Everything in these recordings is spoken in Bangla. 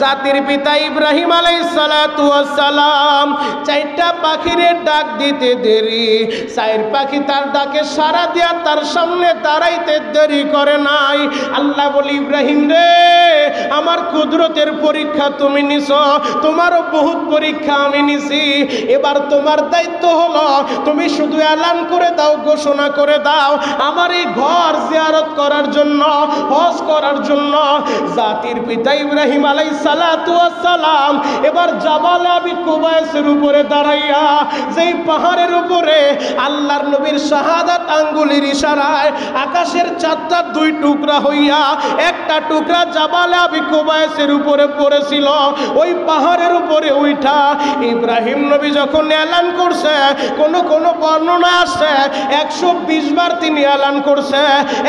জাতির পিতা ইব্রাহিম আলাইহিস সালাতু ওয়াস সালাম চারটা পাখিরে ডাক দিতে দেরি, চার পাখি তার ডাকে সাড়া দিয়া তার সামনে দাঁড়াইতে দেরি করে নাই। আল্লাহ বলি, ইব্রাহিম রে, আমার কুদরতের পরীক্ষা তুমি নিছো, তোমারও বহুত পরীক্ষা আমি নিছি। এবার তোমার দায়িত্ব হলো তুমি শুধু এলান করে দাও, ঘোষণা করে দাও, আমার এই ঘর জিয়ারত করার জন্য, হজ করার জন্য। জাতির পিতা ইব্রাহিম আলাইহিস সালাতু ওয়াস সালাম এবার জাবাল আবি কুবাইসের উপরে দাঁড়াইয়া, যেই পাহাড়ের উপরে আল্লাহর নবীর শাহাদাত আঙ্গুলের ইশারায় আকাশের চারটা দুই টুকরা হইয়া একটা টুকরা জাবাল আবি কুবাইসের উপরে পড়েছিল, ওই পাহাড়ের উপরে উঠা ইব্রাহিম নবী যখন এলান করছে, কোন বর্ণনা আছে 120 বার তিনি এলান করছে,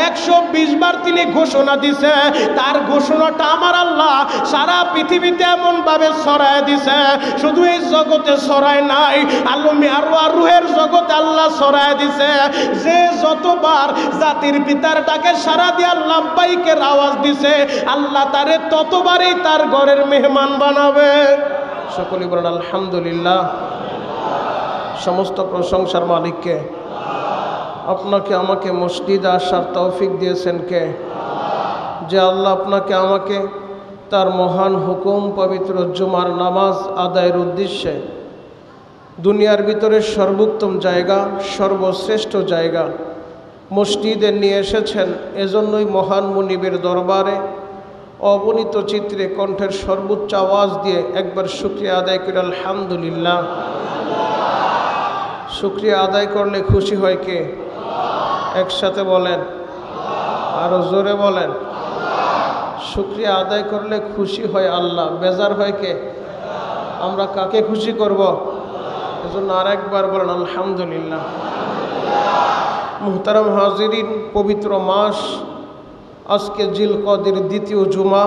120 বার তিনি ঘোষণা দিছে। তার ঘোষণাটা আমার আল্লাহ সারা পৃথিবীতে এমন ভাবে ছড়ায় দিছে, শুধু এই জগতে ছড়ায় নাই, আলমে আর রুহের জগতে আল্লাহ ছড়ায় দিছে। যে যতবার জাতির পিতার ডাকে সারা দিয়ে লাব্বাইকের আওয়াজ দিছে, আল্লাহ তারে ততবারই তার ঘরের মেহমান বানাবে। সকলে বলেন আলহামদুলিল্লাহ। সমস্ত প্রশংসার মালিককে। আপনাকে আমাকে মসজিদে আসার তৌফিক দিয়েছেন কে? যে আল্লাহ আপনাকে আমাকে তার মহান হুকুম পবিত্র জুমার নামাজ আদায়ের উদ্দেশ্যে দুনিয়ার ভিতরে সর্বোত্তম জায়গা, সর্বশ্রেষ্ঠ জায়গা মসজিদে নিয়ে এসেছেন। এজন্যই মহান মুনিবের দরবারে অবনীত চিত্রে কণ্ঠের সর্বোচ্চ আওয়াজ দিয়ে একবার শুকরিয়া আদায় করে আলহামদুলিল্লাহ। শুকরিয়া আদায় করলে খুশি হয় কে? একসাথে বলেন, আরো জোরে বলেন। শুকরিয়া আদায় করলে খুশি হয় আল্লাহ, বেজার হয় কে? আমরা কাকে খুশি করব? এজন্য আরেকবার বলেন আলহামদুলিল্লাহ। মুহতারাম হাজিরিন, পবিত্র মাস আজকে জিলকদের দ্বিতীয় জুমা,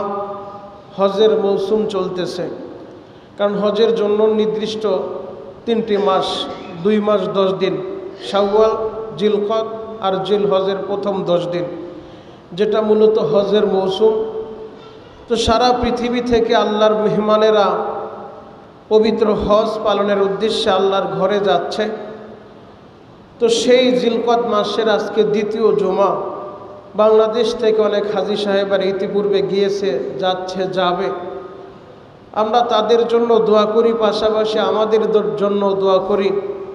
হজের মৌসুম চলতেছে। কারণ হজের জন্য নির্দিষ্ট 3টি মাস, 2 মাস 10 দিন, শাওয়াল, জিলকদ আর জিলহজের প্রথম 10 দিন, যেটা মূলত হজের মৌসুম। তো সারা পৃথিবী থেকে আল্লাহর মেহমানেরা পবিত্র হজ পালনের উদ্দেশ্যে আল্লাহর ঘরে যাচ্ছে। তো সেই জিলকদ মাসের আজকে দ্বিতীয় জুমা, বাংলাদেশ থেকে অনেক হাজী সাহেবেরা ইতিপূর্বে গিয়েছে, যাচ্ছে, যাবে। আমরা তাদের জন্য দোয়া করি, পাশাপাশি আমাদের জন্য দোয়া করি,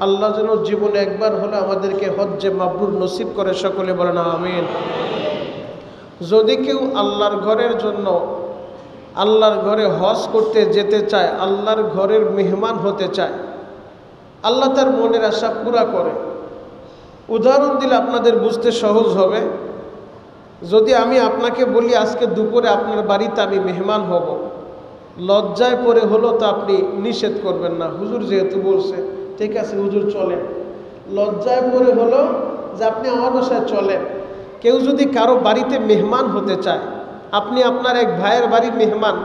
আল্লাহ যেন জীবনে একবার হলে আমাদেরকে হজ্জে মাবরুর নসিব করে। সকলে বলেন আমিন। যদি কেউ আল্লাহর ঘরের জন্য, আল্লাহর ঘরে হজ করতে যেতে চায়, আল্লাহর ঘরের মেহমান হতে চায়, আল্লাহ তার মনের আশা পুরা করে। উদাহরণ দিলে আপনাদের বুঝতে সহজ হবে। যদি আমি আপনাকে বলি আজকে দুপুরে আপনার বাড়িতে আমি মেহমান হব, লজ্জায় পড়ে হলো তো আপনি নিষেধ করবেন না, হুজুর যেহেতু বলছে ঠিক আছে হুজুর চলেন। লজ্জায় পড়ে হলো যে আপনি আমার বাসায় চলেন। কেউ যদি কারো বাড়িতে মেহমান হতে চায়, আপনি আপনার এক ভাইয়ের বাড়ি মেহমান,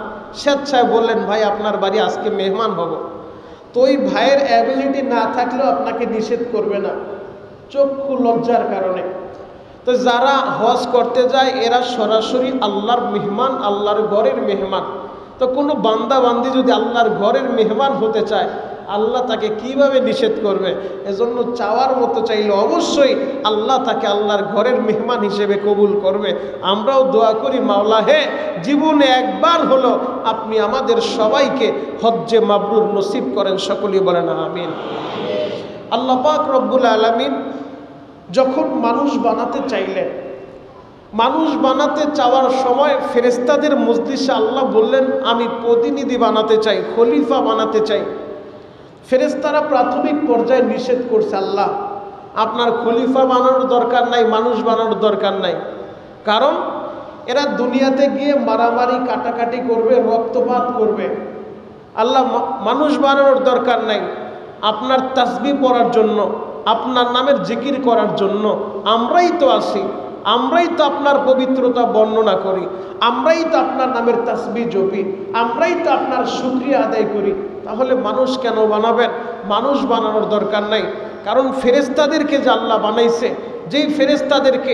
স্বেচ্ছায় বললেন ভাই আপনার বাড়ি আজকে মেহমান হব, তো ওই ভাইয়ের অ্যাবিলিটি না থাকলেও আপনাকে নিষেধ করবে না, চক্ষু লজ্জার কারণে। তো যারা হজ করতে যায় এরা সরাসরি আল্লাহর মেহমান, আল্লাহর ঘরের মেহমান। তো কোনো বান্দা বান্দি যদি আল্লাহর ঘরের মেহমান হতে চায়, আল্লাহ তাকে কিভাবে নিষেধ করবে? এজন্য চাওয়ার মতো চাইলে অবশ্যই আল্লাহ তাকে আল্লাহর ঘরের মেহমান হিসেবে কবুল করবে। আমরাও দোয়া করি, মাওলা হে, জীবনে একবার হলো আপনি আমাদের সবাইকে হজ্জে মাবরুর নসিব করেন। সকলেই বলেন আমিন। আল্লাহ পাক রব্বুল আলামিন যখন মানুষ বানাতে চাইলেন, মানুষ বানাতে চাওয়ার সময় ফেরেশতাদের মজলিসে আল্লাহ বললেন আমি প্রতিনিধি বানাতে চাই, খলিফা বানাতে চাই। ফেরেশতারা প্রাথমিক পর্যায়ে নিষেধ করছে, আল্লাহ আপনার খলিফা বানানোর দরকার নাই, মানুষ বানানোর দরকার নাই। কারণ এরা দুনিয়াতে গিয়ে মারামারি কাটাকাটি করবে, রক্তপাত করবে। আল্লাহ মানুষ বানানোর দরকার নাই, আপনার তাসবিহ পড়ার জন্য, আপনার নামের জিকির করার জন্য আমরাই তো আছি, আমরাই তো আপনার পবিত্রতা বর্ণনা করি, আমরাই তো আপনার নামের তাসবিহ জপি, আমরাই তো আপনার শুকরিয়া আদায় করি। তাহলে মানুষ কেন বানাবেন? মানুষ বানানোর দরকার নাই। কারণ ফেরেশতাদেরকে যে আল্লাহ বানাইছে, যেই ফেরেশতাদেরকে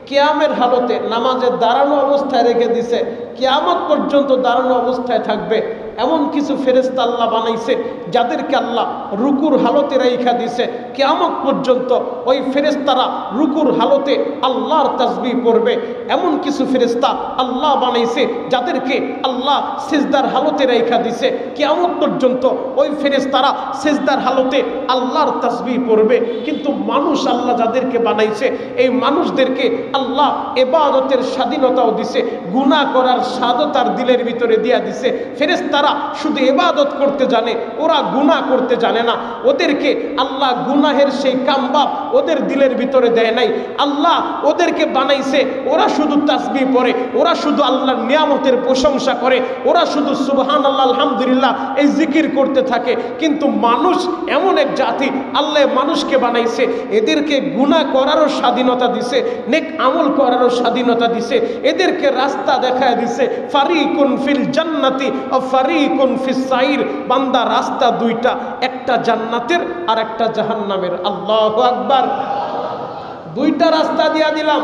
কিয়ামের হালতে নামাজে দাঁড়ানো অবস্থায় রেখে দিছে, কিয়ামত পর্যন্ত দাঁড়ানো অবস্থায় থাকবে এমন কিছু ফেরেশতা আল্লাহ বানাইছে যাদেরকে আল্লাহ রুকুর হালতে রাইখা দিছে। কিয়ামত পর্যন্ত ওই ফেরেশতারা রুকুর হালতে আল্লাহর তাসবিহ পড়বে। এমন কিছু ফেরেশতা আল্লাহ বানাইছে যাদেরকে আল্লাহ সিজদার হালতে রাইখা দিছে। কিয়ামত পর্যন্ত ওই ফেরেশতারা সিজদার হালতে আল্লাহর তাসবিহ পড়বে। কিন্তু মানুষ আল্লাহ যাদেরকে বানাইছে এই মানুষদেরকে আল্লাহ ইবাদতের স্বাধীনতাও দিছে, গুনাহ করার স্বাদও তার দিলের ভিতরে দিয়া দিছে। ফেরেশতারা শুধু ইবাদত করতে জানে, ওরা গুনাহ করতে জানে না। ওদেরকে আল্লাহ গুনাহের সেই কামবাব ওদের দিলের ভিতরে দেয় নাই। আল্লাহ ওদেরকে বানাইছে ওরা শুধু তাসবিহ পড়ে, ওরা শুধু আল্লাহর নিয়ামতের প্রশংসা করে, ওরা শুধু সুবহানাল্লাহ আলহামদুলিল্লাহ এই জিকির করতে থাকে। কিন্তু মানুষ এমন এক জাতি, আল্লাহ মানুষকে বানাইছে, এদেরকে গুনাহ করারও স্বাধীনতা দিছে, নেক আমল করারও স্বাধীনতা দিছে, এদেরকে রাস্তা দেখায় দিছে। ফারিকুন ফিল জান্নাতি ও ফারিকুন ফিস সাইর। বান্দা রাস্তা দুইটা, একটা জান্নাতের আর একটা জাহান্নামের। আল্লাহু আকবার। দুইটা রাস্তা দিয়া দিলাম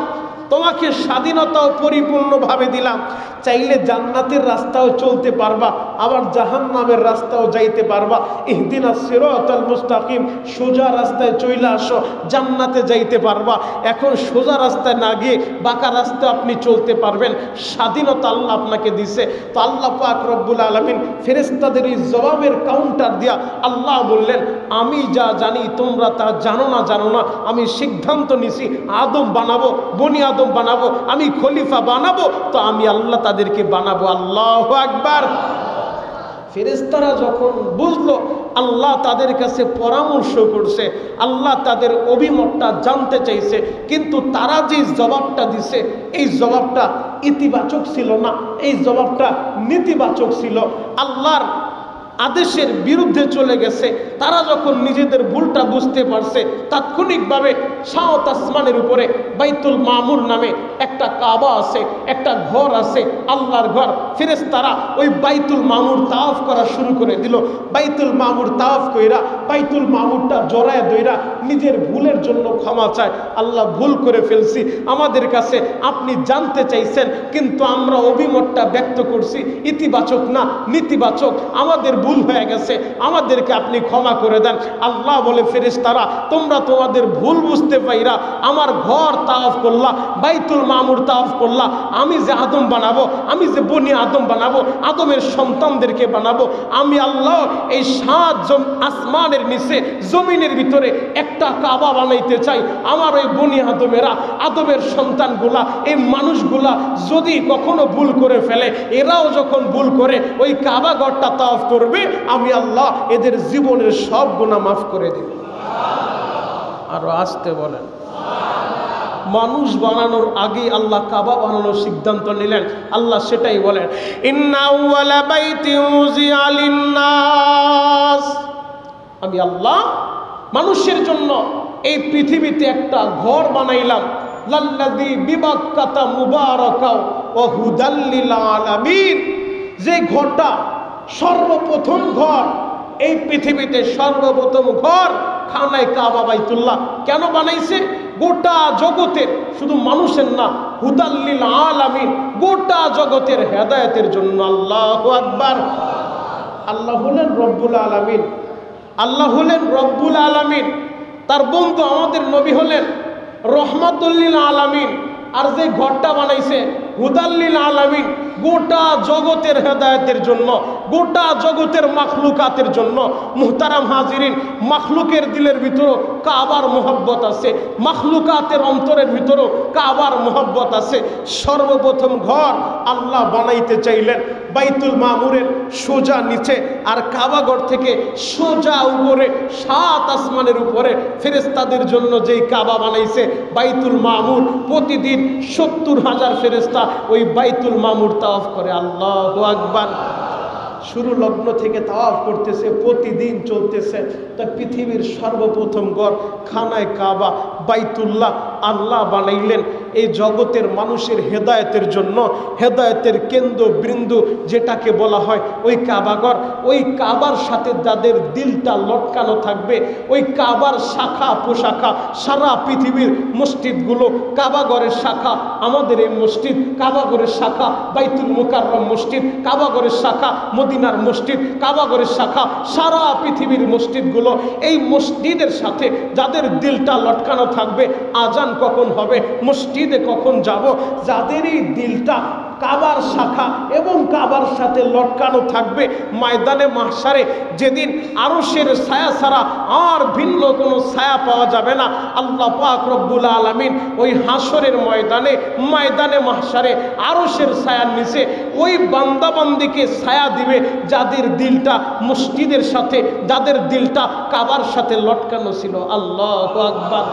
তোমাকে, স্বাধীনতাও পরিপূর্ণভাবে দিলাম। চাইলে জান্নাতের রাস্তাও চলতে পারবা, আবার জাহান্নামের রাস্তাও যাইতে পারবা। ইহদিনাস সিরাতাল মুস্তাকিম, সোজা রাস্তায় চইলা আসো, জান্নাতে যাইতে পারবা। এখন সোজা রাস্তায় না গিয়ে বাঁকা রাস্তায় আপনি চলতে পারবেন। স্বাধীনতা আল্লাহ আপনাকে দিছে। তো আল্লাহ পাক রব্বুল আলামিন ফেরেশতাদের এই জবাবের কাউন্টার দিয়া আল্লাহ বললেন, আমি যা জানি তোমরা তা জানো না। আমি সিদ্ধান্ত নিছি আদম বানাবো, বনি আদম বানাবো, আমি খলিফা বানাবো, তো আমি আল্লাহ তাদেরকে বানাবো। আল্লাহু আকবার। ফেরেশতারা যখন বুঝলো আল্লাহ তাদের কাছে পরামর্শ করছে, আল্লাহ তাদের অভিমতটা জানতে চাইছে, কিন্তু তারা যে জবাবটা দিছে এই জবাবটা ইতিবাচক ছিল না, এই জবাবটা নেতিবাচক ছিল, আল্লাহর আদেশের বিরুদ্ধে চলে গেছে। তারা যখন নিজেদের ভুলটা বুঝতে পারছে, তাৎক্ষণিকভাবে সাত আসমানের উপরে বাইতুল মামুর নামে একটা কাবা আছে, একটা ঘর আছে, আল্লাহর ঘর। ফেরেশতারা ওই বাইতুল মামুর তাওয়াফ করা শুরু করে দিল। বাইতুল মামুর তাওয়াফ কইরা বাইতুল মামুরটা জড়ায় দইরা নিজের ভুলের জন্য ক্ষমা চায়। আল্লাহ, ভুল করে ফেলছি, আমাদের কাছে আপনি জানতে চাইছেন, কিন্তু আমরা অভিমতটা ব্যক্ত করছি ইতিবাচক না নেতিবাচক, আমাদের ভুল হয়ে গেছে, আমাদেরকে আপনি ক্ষমা করে দেন। আল্লাহ বলে, ফেরেশতারা তোমরা তোমাদের ভুল বুঝতে পাইরা আমার ঘর তাওয়াফ করলা, বাইতুল মামুর তাওয়াফ করলা, আমি যে আদম বানাবো, আমি যে বনি আদম বানাবো, আদমের সন্তানদেরকে বানাবো, আমি আল্লাহ এই সাত আসমানের নিচে জমিনের ভিতরে একটা কাবা বানাইতে চাই। আমার ওই বনি আদমেরা, আদমের সন্তানগুলা, এই মানুষগুলা যদি কখনো ভুল করে ফেলে, এরাও যখন ভুল করে ওই কাবা ঘরটা তাওয়াফ করবে, আমি আল্লাহ এদের জীবনের সব গুনাহ মাফ করে দেব। আরো আসতে বলেন। মানুষ বানানোর আগে আল্লাহ কাবা বানানোর সিদ্ধান্ত নিলেন। আল্লাহ সেটাই বলেন, ইন্না আউওয়ালা বাইতিন উযিআ লিন-নাস। আমি আল্লাহ মানুষের জন্য এই পৃথিবীতে একটা ঘর বানাইলাম, লাল্লাযী বিবাক্কাতা মুবারাকা ওয়া হুদাল লিল আলামিন। যে ঘরটা সর্বপ্রথম ঘর এই পৃথিবীতে, সর্বপ্রথম ঘর খানায় কাবা বাইতুল্লাহ। কেন বানাইছে? গোটা জগতের, শুধু মানুষের না, হুদাল লিল আলামিন, গোটা জগতের হেদায়েতের জন্য। আল্লাহু আকবার। আল্লাহ হলেন রব্বুল আলামিন, আল্লাহ হলেন রব্বুল আলামিন। তার বন্ধু আমাদের নবী হলেন রহমাতুল লিল আলামিন। আর যে ঘরটা বানাইছে হুদাল লিল আলামিন, গোটা জগতের হেদায়েতের জন্য, গোটা জগতের মাখলুকাতের জন্য। মুহতারাম হাজিরিন, মাখলুকের দিলের ভিতরও কাবার মোহব্বত আছে, মাখলুকাতের অন্তরের ভিতরও কাবার মোহব্বত আছে। সর্বপ্রথম ঘর আল্লাহ বানাইতে চাইলেন বাইতুল মামুরের সোজা নিচে, আর কাবাঘর থেকে সোজা উপরে, সাত আসমানের উপরে। ফেরেশতাদের জন্য যেই কাবা বানাইছে বাইতুল মামুর, প্রতিদিন 70,000 ফেরেশতা ওই বাইতুল মামুর তাওয়াফ করে। আল্লাহু আকবার। শুরু লগ্ন থেকে তাওয়াফ করতেছে, প্রতিদিন চলতেছে। তা পৃথিবীর সর্বপ্রথম ঘর খানায় কাবা বাইতুল্লাহ, আল্লাহ বানাইলেন এই জগতের মানুষের হেদায়েতের জন্য। হেদায়েতের কেন্দ্রবিন্দু যেটাকে বলা হয় ওই কাবাঘর, ওই কাবার সাথে যাদের দিলটা লটকানো থাকবে, ওই কাবার শাখা পোশাখা সারা পৃথিবীর মসজিদগুলো কাবাঘরের শাখা। আমাদের এই মসজিদ কাবাঘরের শাখা, বাইতুল মুকাররম মসজিদ কাবাঘরের শাখা, মদিনার মসজিদ কাবাঘরের শাখা, সারা পৃথিবীর মসজিদগুলো এই মসজিদের সাথে যাদের দিলটা লটকানো থাকবে, আজান কখন হবে, মসজিদে কখন যাব, যাদের এই দিলটা কাবার শাখা এবং কাবার সাথে লটকানো থাকবে, ময়দানে মাহশারে যেদিন আরশের ছায়া ছাড়া আর ভিন্ন কোনো ছায়া পাওয়া যাবে না, আল্লাহ পাক রব্বুল আলামিন ওই হাসরের ময়দানে মাহশারে আরশের ছায়ার নিচে ওই বান্দাবান্দিকে ছায়া দিবে যাদের দিলটা মসজিদের সাথে, যাদের দিলটা কাবার সাথে লটকানো ছিল। আল্লাহু আকবার।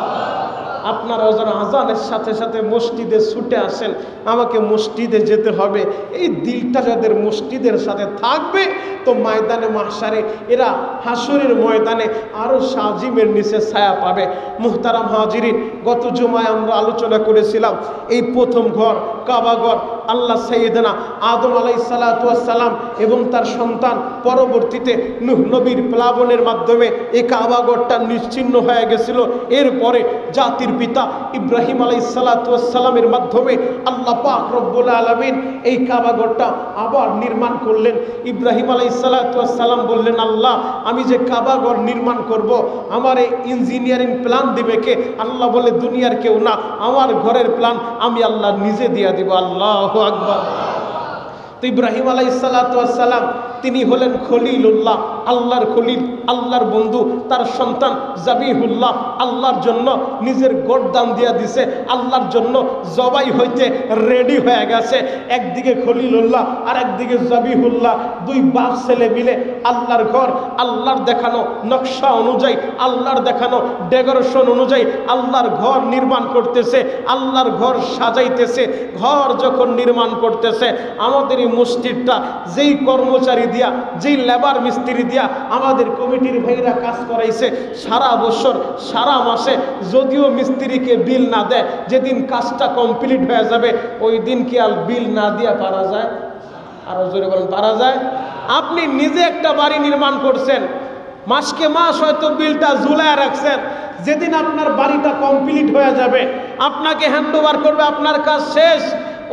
আপনারা যারা আজানের সাথে সাথে মসজিদে ছুটে আসেন, আমাকে মসজিদে যেতে হবে, এই দিলটা যাদের মসজিদের সাথে থাকবে তো ময়দানে মাহশারে এরা হাসরের ময়দানে আরো আজিমের নিচে ছায়া পাবে। মুহতারাম হাজিরিন, গত জুমায় আমরা আলোচনা করেছিলাম এই প্রথম ঘর কাবাঘর আল্লাহ সাইয়েদনা আদম আলাইহিস সালাতু ওয়াস সালাম এবং তার সন্তান পরবর্তীতে নূহ নবীর প্লাবনের মাধ্যমে এই কাবাঘরটা নিশ্চিহ্ন হয়ে গেছিল। এরপরে জাতির পিতা ইব্রাহিম আলাইহিস সালাতু ওয়াস সালামের মাধ্যমে আল্লাহ পাক রব্বুল আলামিন এই কাবাঘরটা আবার নির্মাণ করলেন। ইব্রাহিম আলাইহিস সালাতু ওয়াস সালাম বললেন, আল্লাহ আমি যে কাবাঘর নির্মাণ করব, আমার এই ইঞ্জিনিয়ারিং প্ল্যান দিবে কে? আল্লাহ বলে, দুনিয়ার কেউ না, আমার ঘরের প্ল্যান আমি আল্লাহ নিজে দিয়া দিব। আল্লাহু আকবার। তো ইব্রাহিম আলাইহিস সালাতু ওয়াস সালাম তিনি হলেন খলিলুল্লাহ, আল্লাহর খলিল, আল্লাহর বন্ধু। তার সন্তান জাবিহুল্লাহ আল্লাহর জন্য নিজের গর্দান দিয়া দিছে, আল্লাহর জন্য জবাই হইতে রেডি হয়ে গেছে। একদিকে খলিলুল্লাহ আর একদিকে জাবিহুল্লাহ, দুই বাপ ছেলে মিলে আল্লাহর ঘর, আল্লাহর দেখানো নকশা অনুযায়ী, আল্লাহর দেখানো ডেকোরেশন অনুযায়ী আল্লাহর ঘর নির্মাণ করতেছে, আল্লাহর ঘর সাজাইতেছে। ঘর যখন নির্মাণ করতেছে, আমাদের এই মসজিদটা যেই কর্মচারী দিয়া, যেই লেবার মিস্ত্রি দিয়া আমাদের কমিটির ভাইরা কাজ করাইছে, সারা বছর সারা মাসে যদিও মিস্ত্রিকে বিল না দেয়, যেদিন কাজটা কমপ্লিট হয়ে যাবে ওই দিন কি আর বিল না দিয়া পারা যায়? আরো জোরে বলেন, পারা যায়? আপনি নিজে একটা বাড়ি নির্মাণ করছেন, মাসকে মাস হয়তো বিলটা ঝুলায় রাখছেন, যেদিন আপনার বাড়িটা কমপ্লিট হয়ে যাবে, আপনাকে হ্যান্ড ওভার করবে, আপনার কাজ শেষ,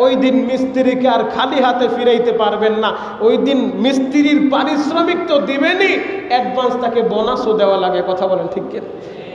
ওই দিন মিস্ত্রিকে আর খালি হাতে ফিরাইতে পারবেন না। ওই দিন মিস্ত্রির পারিশ্রমিক তো দিবেনই, অ্যাডভান্স তাকে বোনাসও দেওয়া লাগে। কথা বলেন ঠিক কি?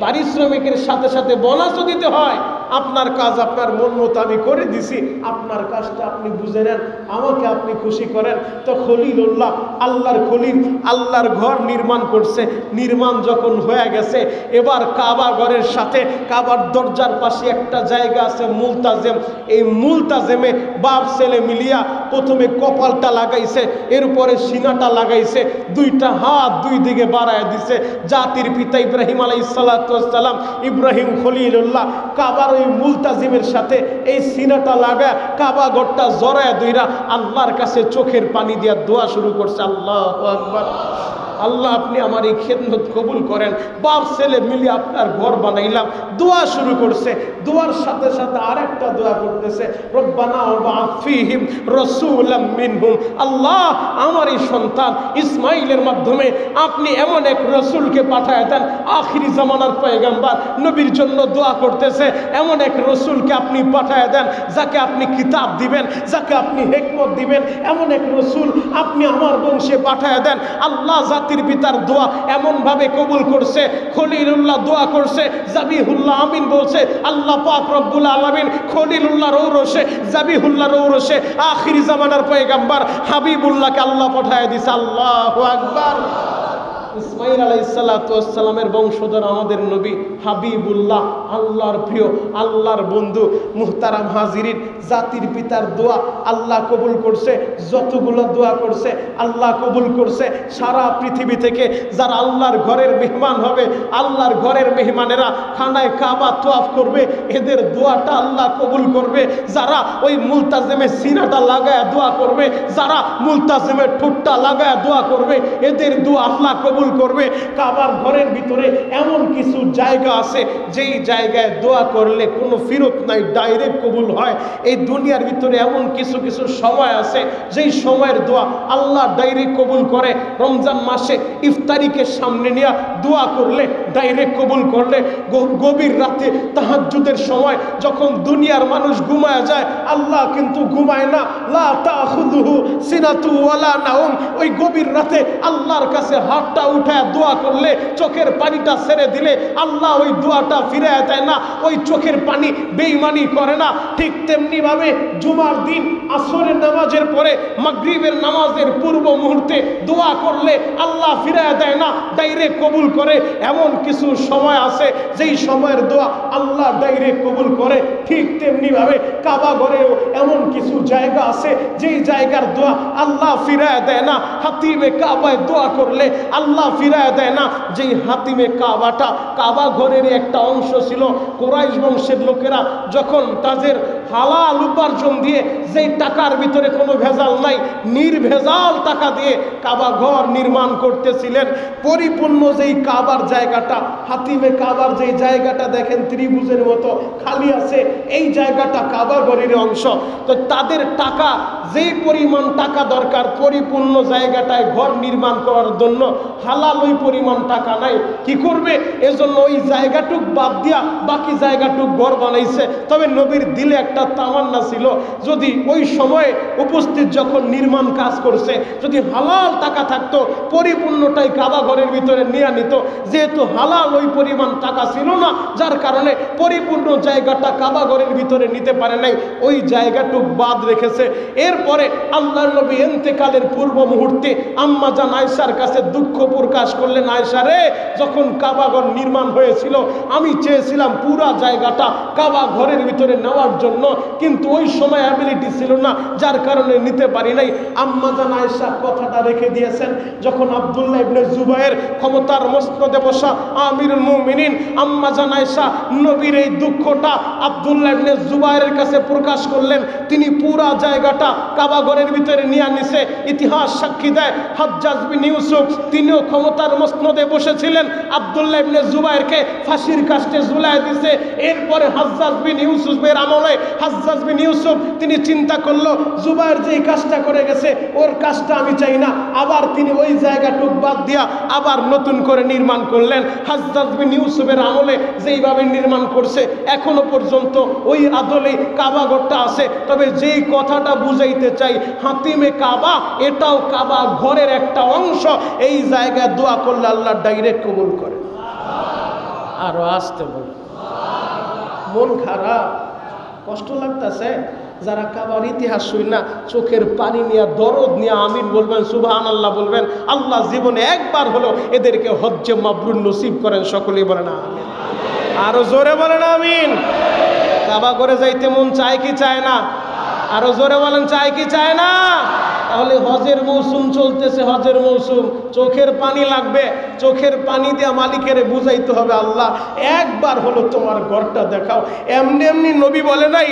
পারিশ্রমিকের সাথে সাথে বোনাসও দিতে হয়। আপনার কাজ আপনার মন মতো আমি করে দিছি, আপনার কাজটা আপনি বুঝে নেন, আমাকে আপনি খুশি করেন। তো খলিলুল্লাহ আল্লাহর খলিল আল্লাহর ঘর নির্মাণ করছে। নির্মাণ যখন হয়ে গেছে, এবার কাবা ঘরের সাথে কাবার দরজার পাশে একটা জায়গা আছে মুলতাজেম। এই মুলতাজেমে বাপ ছেলে মিলিয়া প্রথমে কপালটা লাগাইছে, এরপরে সিনাটা লাগাইছে, দুইটা হাত দুই দিকে বাড়ায় দিছে। জাতির পিতা ইব্রাহিম আলাইহিস সালাতু ওয়াস সালাম, ইব্রাহিম খলিলুল্লাহ কাবার ওই মুলতাজিমের সাথে এই সিনাটা লাগা কাবা ঘরটা জড়ায় দুইরা আল্লাহর কাছে চোখের পানি দিয়া দোয়া শুরু করছে। আল্লাহু আকবার। আল্লাহ আপনি আমার এই খেদমত কবুল করেন। বাপ ছেলে মিলে আপনার ঘর বানাইলাম, দোয়া শুরু করছে। দোয়ার সাথে সাথে আরেকটা দোয়া করতেছে, রব্বানা ওয়াবআথ ফীহিম রাসূলাম মিনহুম। আল্লাহ আমার এই সন্তান ইসমাইলের মাধ্যমে আপনি এমন এক রসুলকে পাঠায় দেন, আখিরি জামানার পয়গম্বর নবীর জন্য দোয়া করতেছে, এমন এক রসুলকে আপনি পাঠায় দেন যাকে আপনি কিতাব দিবেন, যাকে আপনি হিকমত দিবেন, এমন এক রসুল আপনি আমার বংশে পাঠায় দেন। আল্লাহ জাতির পিতার দোয়া এমন ভাবে কবুল করছে। খলিলুল্লাহ দোয়া করছে, জাবিহুল্লাহ আমিন বলছে। আল্লাহ পাক রব্বুল আলামিন খলিলুল্লাহর ঔরসে, জাবিহুল্লাহর ঔরসে আখিরি জামানার পয়গম্বর হাবিবুল্লাহকে আল্লাহ পাঠায় দিয়েছে। আল্লাহু আকবার। ইসমাইল আলাইহিস সালাতু ওয়াস সালামের বংশধর আমাদের নবী হাবিবুল্লাহ, আল্লাহর প্রিয়, আল্লাহর বন্ধু। মুহতারাম হাজিরিন, জাতির পিতার দোয়া আল্লাহ কবুল করছে। যতগুলো দোয়া করছে আল্লাহ কবুল করছে। সারা পৃথিবী থেকে যারা আল্লাহর ঘরের মেহমান হবে, আল্লাহর ঘরের মেহমানেরা খানায় কাবা তোয়াফ করবে, এদের দোয়াটা আল্লাহ কবুল করবে। যারা ওই মুলতাজিমে সিনাটা লাগায় দোয়া করবে, যারা মুলতাজিমের ঠোঁটটা লাগায় দোয়া করবে, এদের দোয়া আল্লাহ কবুল কবুল করবে। কাবার ঘরের ভিতরে এমন কিছু জায়গা আছে যেই জায়গায় দোয়া করলে কোনো ফিরত নাই, ডাইরেক্ট কবুল হয়। এই দুনিয়ার ভিতরে এমন কিছু কিছু সময় আছে যেই সময়ের দোয়া আল্লাহ ডাইরেক্ট কবুল করে। রমজান মাসে ইফতারিকে সামনে নিয়ে দোয়া করলে ডাইরেক্ট কবুল করলে, গভীর রাতে তাহাজ্জুদের সময় যখন দুনিয়ার মানুষ ঘুমায় যায়, আল্লাহ কিন্তু ঘুমায় না। লা তাখুযুহু সিনাতু ওয়ালা নাওম। ওই গভীর রাতে আল্লাহর কাছে হাতটা উঠায় দোয়া করলে, চোখের পানিটা ছেড়ে দিলে আল্লাহ ওই দোয়াটা ফিরায় দেয় না, ওই চোখের পানি বেঈমানি করে না। ঠিক তেমনি ভাবে জুমার দিন আসরের নামাজের পরে মাগরিবের নামাজের পূর্ব মুহূর্তে দোয়া করলে আল্লাহ ফিরায় দেয় না, ডাইরেক্ট কবুল করে। এমন কিছু সময় আছে যেই সময়ের দোয়া আল্লাহ ডাইরেক্ট কবুল করে। ঠিক তেমনি ভাবে কাবা ঘরেও এমন কিছু জায়গা আছে যেই জায়গার দোয়া আল্লাহ ফিরায় দেয় না। হাতিমে কাবায় দোয়া করলে আল্লাহ ফিরায় দেয় না। যেই হাতিমে কাবাটা কাবা ঘরের একটা অংশ ছিল। কুরাইশ বংশের লোকেরা যখন তাদের হালাল উপার্জন দিয়ে, যেই টাকার ভিতরে কোনো ভেজাল নাই, নির্ভেজাল টাকা দিয়ে কাবা ঘর নির্মাণ করতেছিলেন, পরিপূর্ণ যেই কাবার জায়গাটা, হাতিমে কাবার যেই জায়গাটা দেখেন ত্রিভুজের মতো খালি আছে, এই জায়গাটা কাবা ঘরের অংশ। তো তাদের টাকা, যেই পরিমাণ টাকা দরকার পরিপূর্ণ জায়গাটায় ঘর নির্মাণ করার জন্য, হালাল ওই পরিমাণ টাকা নাই। কি করবে? এজন্য ওই জায়গাটুক বাদ দিয়া বাকি জায়গাটুক ঘর বানাইছে। তবে নবীর দিলে একটা তামান্না ছিল, যদি ওই সময়ে উপস্থিত যখন নির্মাণ কাজ করছে, যদি হালাল টাকা থাকতো পরিপূর্ণটাই কাবা ঘরের ভিতরে নিয়ে নিত। যেহেতু হালাল ওই পরিমাণ টাকা ছিল না, যার কারণে পরিপূর্ণ জায়গাটা কাবা ঘরের ভিতরে নিতে পারে নাই, ওই জায়গাটুক বাদ রেখেছে। এরপরে আল্লাহর নবী ইন্তেকালের পূর্ব মুহূর্তে আম্মা জান আয়েশার কাছে দুঃখ প্রকাশ করলেন, আয়েশা রে, যখন কাবা ঘর নির্মাণ হয়েছিল আমি চেয়েছিলাম পুরা জায়গাটা কাবা ঘরের ভিতরে নেওয়ার জন্য, কিন্তু ওই সময় অ্যাবিলিটি ছিল না, যার কারণে নিতে পারি নাই। আম্মা জান আয়েশা কথাটা রেখে দিয়েছেন। যখন আব্দুল্লাহ ইবনে জুবায়ের ক্ষমতার মসনদে বসা আমিরুল মুমিনিন, আম্মা জান আয়েশা নবীর এই দুঃখটা আব্দুল্লাহ ইবনে জুবায়েরের কাছে প্রকাশ করলেন। তিনি পুরা জায়গাটা কাবা ঘরের ভিতরে নিয়ে নিছে। ইতিহাস সাক্ষী দেয় হাজ্জাজ বিন ইউসুফ তিনিও ক্ষমতার মসনদে বসেছিলেন, আব্দুল্লাহ ইবনে জুবায়েরকে ফাঁসির কাস্টে ঝুলায় দিছে। এরপরে হাজ্জাজ বিন ইউসুফের আমলে হাজ্জাজ বিন ইউসুফ তিনি চিন্তা করলো, জুবায়ের যেই কাজটা করে গেছে ওর কাজটা আমি চাই না। আবার তিনি ওই জায়গাটুক বাদ দিয়া আবার নতুন করে নির্মাণ করলেন। হাজ্জাজ বিন ইউসুফের আমলে যেইভাবে নির্মাণ করছে এখনো পর্যন্ত ওই আদলে কাবা ঘরটা আছে। তবে যেই কথাটা বুঝাইতে চাই, হাতিমে কাবা এটাও কাবা ঘরের একটা অংশ। এই জায়গায় দোয়া করলে আল্লাহ ডাইরেক্ট কবুল করে। আরো আসতে বল, মন খারাপ, কষ্ট লাগতেছে। যারা কাবার ইতিহাস শুই না, চোখের পানি নিয়ে দরদ নিয়ে আমিন বলবেন, সুবহানাল্লাহ বলবেন। আল্লাহ জীবনে একবার হলো এদেরকে হজ্জে মাবরুর নসিব করেন। সকলেই বলেন আমিন। আরো জোরে বলেন আমিন। কাবা করে যাইতে মন চায় কি চায় না? আরো জোরে বলেন, চায় কি চায় না? তাহলে হজের মৌসুম চলতেছে, হজের মৌসুম, চোখের পানি লাগবে। চোখের পানি দিয়ে মালিকের বুঝাইতে হবে, আল্লাহ একবার হলো তোমার ঘরটা দেখাও। এমনি এমনি নবী বলে নাই,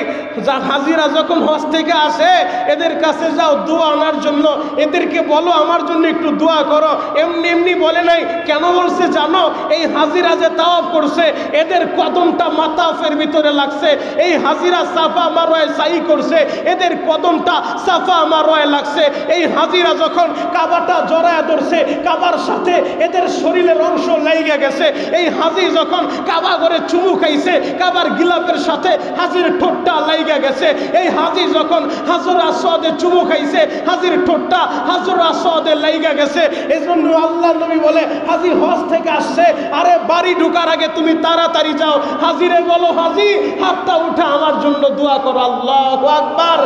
যা হাজিরা যখন হজ থেকে আসে এদের কাছে যাও দোয়া আনার জন্য, এদেরকে বলো আমার জন্য একটু দোয়া করো। এমনি এমনি বলে নাই। কেন বলছে জানো? এই হাজিরা যে তাওয়াফ করছে এদের কদমটা মাতাফের ভিতরে লাগছে। এই হাজিরা সাফা মারওয়ায় সাই করছে, এদের কদমটা সাফা মারওয়ায় লাগছে। এই হাজিরা যখন কাবাটা জড়ায় ধরছে, কাবার সাথে এদের শরীরের অংশ লেগে গেছে। এই হাজি যখন কাবা ঘরে চুমু খাইছে, কাবার গিলাফের সাথে হাজির ঠোঁটটা লেগে গেছে। এই হাজি যখন হাজর আসওয়াদে চুমু খাইছে, হাজির ঠোঁটটা হাজর আসওয়াদে লেগে গেছে। এজন্য আল্লাহ নবী বলে, হাজি হজ থেকে আসছে, আরে বাড়ি ঢোকার আগে তুমি তাড়াতাড়ি যাও, হাজিরে বলো, হাজি হাতটা উঠে আমার জন্য দোয়া করো। আল্লাহু আকবার।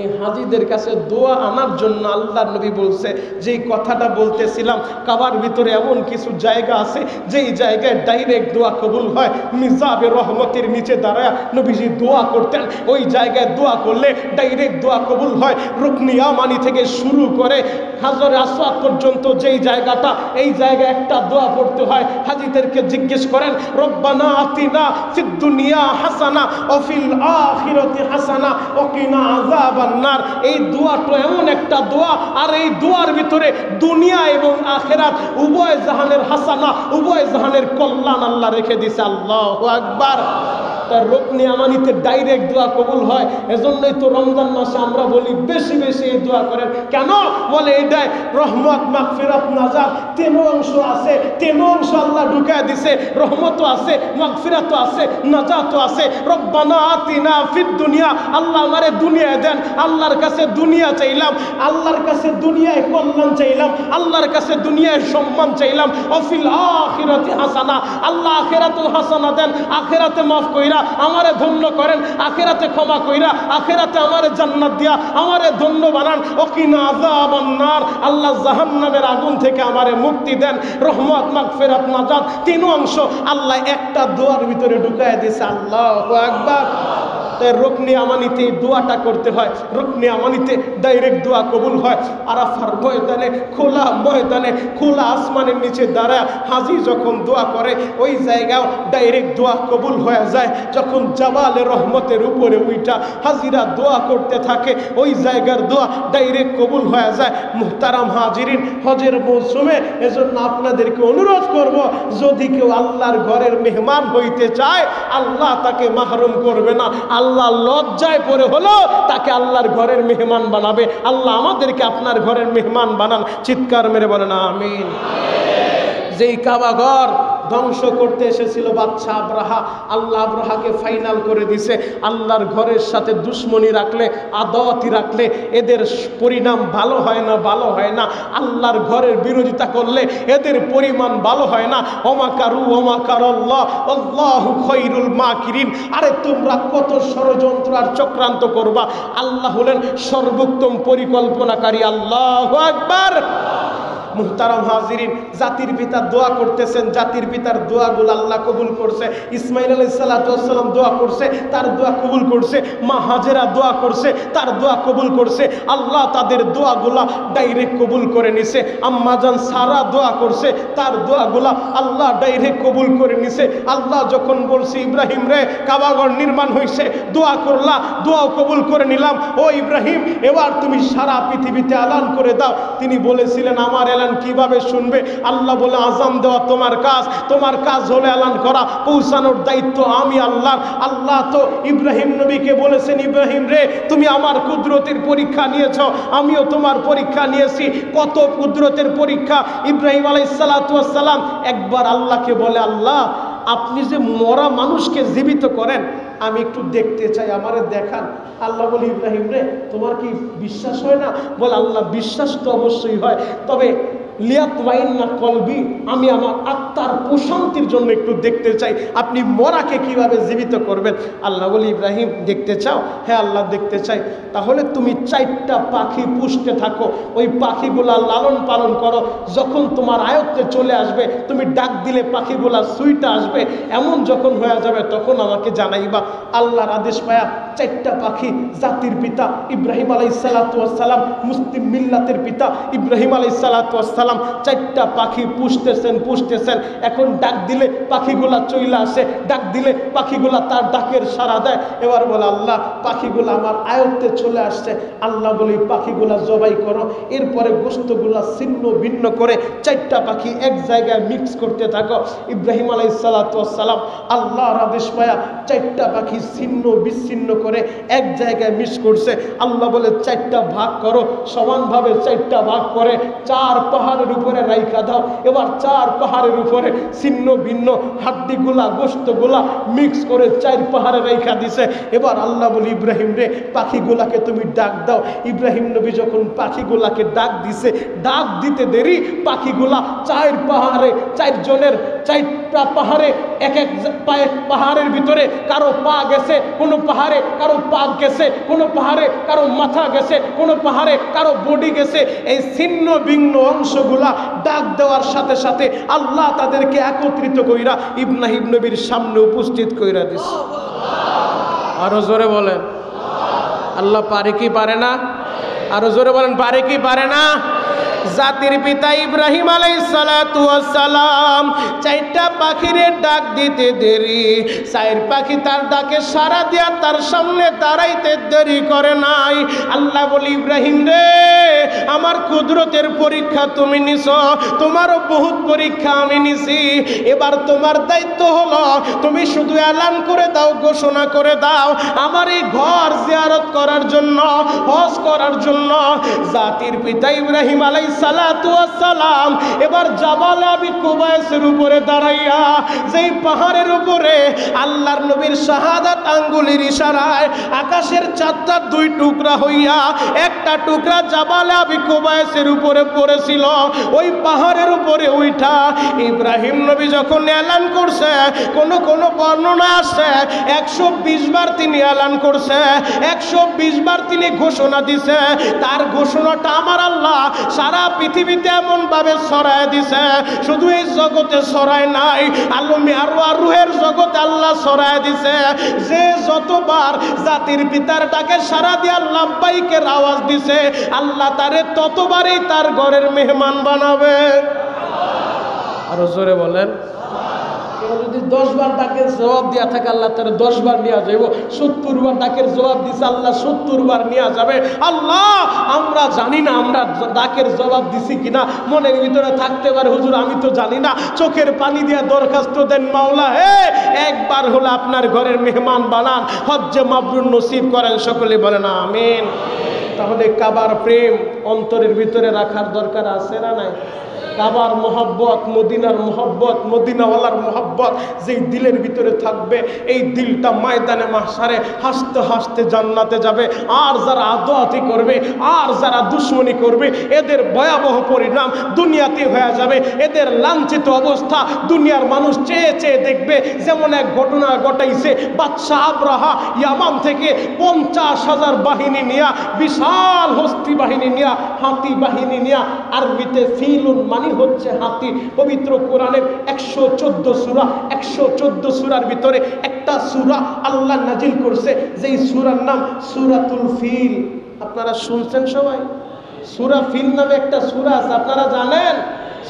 এই হাজিদের কাছে দোয়া আনার জন্য আল্লাহর নবী বলছে, যেই কথাটা বলতেছিলাম, কাবার ভিতরে এমন কিছু জায়গা আছে যেই জায়গায় ডাইরেক্ট দোয়া কবুল হয়। মিজাবে রহমতের নিচে দাঁড়ায় নবীজি দোয়া করতেন। ওই জায়গায় দোয়া করলে ডাইরেক্ট দোয়া কবুল হয়। রুকনি ইয়ামানি থেকে শুরু করে হাজরে আসওয়াদ পর্যন্ত যেই জায়গাটা, এই জায়গায় একটা দোয়া পড়তে হয়। হাজিদেরকে জিজ্ঞেস করেন, রব্বানা আতিনা ফিদ দুনিয়া হাসানা ওয়া ফিল আখিরাতি হাসানা ওয়া কিনা আযাব আযাবান্নার। এই দোয়াটা এমন একটা দোয়া, আর এই দোয়ার ভিতরে দুনিয়া এবং আখিরাত উভয় জাহানের হাসানা, উভয় জাহানের কল্যাণ আল্লাহ রেখে দিয়েছে। আল্লাহু আকবার। তার রুকনে আমানিতে ডাইরেক্ট দোয়া কবুল হয়। এজন্যই তো রমজান মাসে আমরা বলি বেশি বেশি এই দোয়া করেন। কেন বলে এটাই রহমত, মাগফিরাত, নাজাত তিন অংশ আছে। তিন অংশ আল্লাহ ঢুকায় দিছে। রহমতও আছে, মাগফিরাতও আছে, নাজাতও আছে। রব্বানা আতিনা ফিদ দুনিয়া, আল্লাহ আমারে দুনিয়া দেন। আল্লাহর কাছে দুনিয়া চাইলাম, আল্লাহর কাছে দুনিয়ায় কল্যাণ চাইলাম, আল্লাহর কাছে দুনিয়ায় সম্মান চাইলাম। অফিল আখিরাতি হাসানা, আল্লাহ আখিরাতুল হাসানা দেন। আখিরাতে মাফ কইরা আমারে ধন্য করেন, আখিরাতে ক্ষমা কইরা আখিরাতে আমারে জান্নাত দিয়া আমারে ধন্য বানান। ওকিনা আযাবান্নার, আল্লাহ জাহান্নামের আগুন থেকে আমারে মুক্তি দেন। রহমত, মাগফিরাত, নাজাত তিন অংশ আল্লাহ একটা দোয়ার ভিতরে ঢুকায় দিয়েছে। আল্লাহু আকবার। রুকনে আমানিতে দোয়াটা করতে হয়। রুকনে আমানিতে ডাইরেক্ট দোয়া কবুল হয়। আরাফার ময়দানে, খোলা ময়দানে, খোলা আসমানের নিচে দাঁড়ায় হাজি যখন দোয়া করে ওই জায়গাও ডাইরেক্ট দোয়া কবুল হয়ে যায়। যখন জাবালে রহমতের উপরে উইটা হাজিরা দোয়া করতে থাকে ওই জায়গার দোয়া ডাইরেক্ট কবুল হয়ে যায়। মুহতারাম হাজিরিন, হজের মৌসুমে এজন্য আপনাদেরকে অনুরোধ করব, যদি কেউ আল্লাহর ঘরের মেহমান হইতে চায় আল্লাহ তাকে মাহরুম করবে না। আল্লাহ লজ্জায় পড়ে হলো তাকে আল্লাহর ঘরের মেহমান বানাবে। আল্লাহ আমাদেরকে আপনার ঘরের মেহমান বানান। চিৎকার মেরে বলেন আমিন। যেই কাবা ঘর ধ্বংস করতে এসেছিল বাদশা আব্রাহা, আল্লাহ আব্রাহাকে ফাইনাল করে দিছে। আল্লাহর ঘরের সাথে দুশ্মনী রাখলে, আদাওয়াতি রাখলে এদের পরিণাম ভালো হয় না, ভালো হয় না। আল্লাহর ঘরের বিরোধিতা করলে এদের পরিমাণ ভালো হয় না। ওমাকারু ওমাকারাল্লাহ আল্লাহু খায়রুল মাকিরিন। আরে তোমরা কত ষড়যন্ত্র আর চক্রান্ত করবা, আল্লাহ হলেন সর্বোত্তম পরিকল্পনাকারী। আল্লাহু আকবার। মুহতারাম হাজিরিন, জাতির পিতা দোয়া করতেছেন, জাতির পিতার দোয়াগুলো আল্লাহ কবুল করছে। ইসমাইল আলাইহিস সালাতু ওয়াস সালাম দোয়া করছে, তার দোয়া কবুল করছে। মা হাজেরা দোয়া করছে, তার দোয়া কবুল করছে। আল্লাহ তাদের দোয়াগুলা ডাইরেক্ট কবুল করে নিছে। আম্মা জান সারা দোয়া করছে, তার দোয়াগুলা আল্লাহ ডাইরেক্ট কবুল করে নিছে। আল্লাহ যখন বলছে ইব্রাহিম রে কাবাঘর নির্মাণ হয়েছে, দোয়া করলা, দোয়াও কবুল করে নিলাম। ও ইব্রাহিম এবার তুমি সারা পৃথিবীতে এলান করে দাও। তিনি বলেছিলেন আমার কিভাবে শুনবে? আল্লাহ বলে আযান দেওয়া তোমার কাজ, তোমার কাজ হলো এলান করা, পৌঁছানোর দায়িত্ব আমি আল্লাহ। আল্লাহ তো ইব্রাহিম নবীকে বলেছেন ইব্রাহিম রে তুমি আমার কুদরতের পরীক্ষা নিয়েছ, আমিও তোমার পরীক্ষা নিয়েছি। কত কুদরতের পরীক্ষা! ইব্রাহিম আলাইহিস সালাতু ওয়াস সালাম একবার আল্লাহকে বলে আল্লাহ আপনি যে মরা মানুষকে জীবিত করেন আমি একটু দেখতে চাই, আমারে দেখান। আল্লাহ বলে ইব্রাহিম রে তোমার কি বিশ্বাস হয় না? বলে আল্লাহ বিশ্বাস তো অবশ্যই হয়, তবে লিয়াতমাইন্না কলবি, আমি আমার আত্মার প্রশান্তির জন্য একটু দেখতে চাই আপনি মরাকে কিভাবে জীবিত করবেন। আল্লাহ বলি ইব্রাহিম দেখতে চাও? হ্যাঁ আল্লাহ দেখতে চাই। তাহলে তুমি 4টা পাখি পুষতে থাকো, ওই পাখিগুলা লালন পালন করো। যখন তোমার আয়ত্তে চলে আসবে তুমি ডাক দিলে পাখিগুলা সুইটা আসবে, এমন যখন হয়ে যাবে তখন আমাকে জানাইবা। আল্লাহর আদেশ পায়া 4টা পাখি, জাতির পিতা ইব্রাহিম আলাইহিস সালাতু ওয়াস সালাম, মুসলিম মিল্লাতের পিতা ইব্রাহিম আলাইহিস সালাতু ওয়াস সালাম 4টা পাখি পুষতেছেন। এখন ডাক দিলে পাখিগুলা চইলা আসে, ডাক দিলে পাখিগুলা তার ডাকের সাড়া দেয়। এবার বলে আল্লাহ পাখিগুলা আমার আয়ত্তে চলে আসছে। আল্লাহ বলি পাখিগুলা জবাই করো, এরপরে গোশতগুলা ছিন্ন ভিন্ন করে 4টা পাখি এক জায়গায় মিক্স করতে থাকো। ইব্রাহিম আলাইহিস সালাতু ওয়াস সালাম আল্লাহর আদেশ পায়া 4টা পাখি ছিন্ন বিচ্ছিন্ন করে এক জায়গায় মিক্স করছে। আল্লাহ বলে 4টা ভাগ করো, সমানভাবে 4টা ভাগ করে 4 পাহাড়ের উপরে রাইখা দাও। এবার 4 পাহাড়ের উপরে ছিন্ন ভিন্ন হাড্ডিগুলা গোশতগুলা মিক্স করে 4 পাহাড়ে রাইখা দিছে। এবার আল্লাহ বলি ইব্রাহিম রে পাখিগুলাকে তুমি ডাক দাও। ইব্রাহিম নবী যখন পাখিগুলাকে ডাক দিছে, ডাক দিতে দেরি পাখিগুলা 4 পাহাড়ে 4 জনের 4টা পাহাড়ে এক পাহাড়ের ভিতরে কারো পা গেছে, কোনো পাহাড়ে কারো পা গেছে, কোনো পাহাড়ে কারো মাথা গেছে, কোনো পাহাড়ে কারো বডি গেছে। এই ছিন্ন ভিন্ন অংশগুলা ডাক দেওয়ার সাথে সাথে আল্লাহ তাদেরকে একত্রিত কইরা ইব্রাহিম নবীর সামনে উপস্থিত কইরা দিছে। আরো জোরে বলেন আল্লাহ পারে কি পারে না? আরো জোরে বলেন পারে কি পারে না? জাতির পিতা ইব্রাহিম আলাইহিস সালাতু ওয়াস সালাম চারটা পাখিরে ডাক দিতে দেরি, চার পাখি তার ডাকে সাড়া দিয়া তার সামনে দাঁড়াইতে দেরি করে নাই। আল্লাহ বলি, ইব্রাহিম রে, আমার কুদরতের পরীক্ষা তুমি নিছো, তোমারও বহুত পরীক্ষা আমি নিছি। এবার তোমার দায়িত্ব হলো তুমি শুধু এলান করে দাও, ঘোষণা করে দাও, আমার এই ঘর জিয়ারত করার জন্য, হজ করার জন্য। জাতির পিতা ইব্রাহিম আলাইহিস সালাতু ওয়াস সালাম এবার জাবাল আবি কুবাইসের উপরে দাঁড়াইয়া, যেই পাহাড়ের উপরে আল্লাহর নবীর শাহাদাত আঙ্গুলের ইশারায় আকাশের চারটা দুই টুকরা হইয়া একটা টুকরা জাবাল আবি কুবাইসের উপরে পড়েছিল, ওই পাহাড়ের উপরে উঠা ইব্রাহিম নবী যখন এলান করছে, কোন বর্ণনা আছে 120 বার তিনি এলান করছে, 120 বার তিনি ঘোষণা দিছে। তার ঘোষণাটা আমার আল্লাহ সারা পৃথিবীতে এমন ভাবে ছড়ায় দিছে, শুধু এই জগতে ছড়ায় নাই, আলমে আর রুহের জগতে আল্লাহ ছড়ায় দিছে। যে যতবার জাতির পিতার ডাকে সারা দিয়ে লাব্বাইকের আওয়াজ দিছে, আল্লাহ তারে ততবারই তার ঘরের মেহমান বানাবে। আরো জোরে বলেন। যদি 10 বার ডাকের জবাব দিয়া থাকে, আল্লাহ তার 10 বার নিয়ে যাবো। 70 বার ডাকের জবাব দিছে, আল্লাহ 70 বার নিয়ে যাবে। আল্লাহ, আমরা জানি না আমরা ডাকের জবাব দিছি কিনা, মনের ভিতরে থাকতে পারে হুজুর আমি তো জানি না, চোখের পানি দিয়া দরখাস্ত দেন, মাওলা হে একবার হলো আপনার ঘরের মেহমান বানান, হজ্জে মাবরুর নসিব করেন। সকলে বলেন আমিন। তাহলে কাবার প্রেম অন্তরের ভিতরে রাখার দরকার আছে না নাই? কাবার মোহাব্বত, মদিনার মোহাব্বত, মদিনাওয়ালার মোহাব্বত যেই দিলের ভিতরে থাকবে, এই দিলটা ময়দানে মাহশারে হাসতে হাসতে জান্নাতে যাবে। আর যারা আদোয়াতি করবে, আর যারা দুশ্মনী করবে, এদের ভয়াবহ পরিণাম দুনিয়াতে হয়ে যাবে। এদের লাঞ্ছিত অবস্থা দুনিয়ার মানুষ চেয়ে চেয়ে দেখবে। যেমন এক ঘটনা ঘটাইছে, বাদশাহ আবরাহা ইয়ামান থেকে 50,000 বাহিনী নিয়া, বিশাল হস্তি বাহিনী নিয়া, হাতি বাহিনী নিয়া, আরবিতে ফিলুন হচ্ছে হাতি। পবিত্র কোরআনের 114 সূরা, 114 সূরার ভিতরে একটা সূরা আল্লাহ নাজিল করছে, যেই সূরার নাম সূরাতুল ফিল। আপনারা শুনছেন সবাই? সূরা ফিল নামে একটা সূরা আছে, আপনারা জানেন?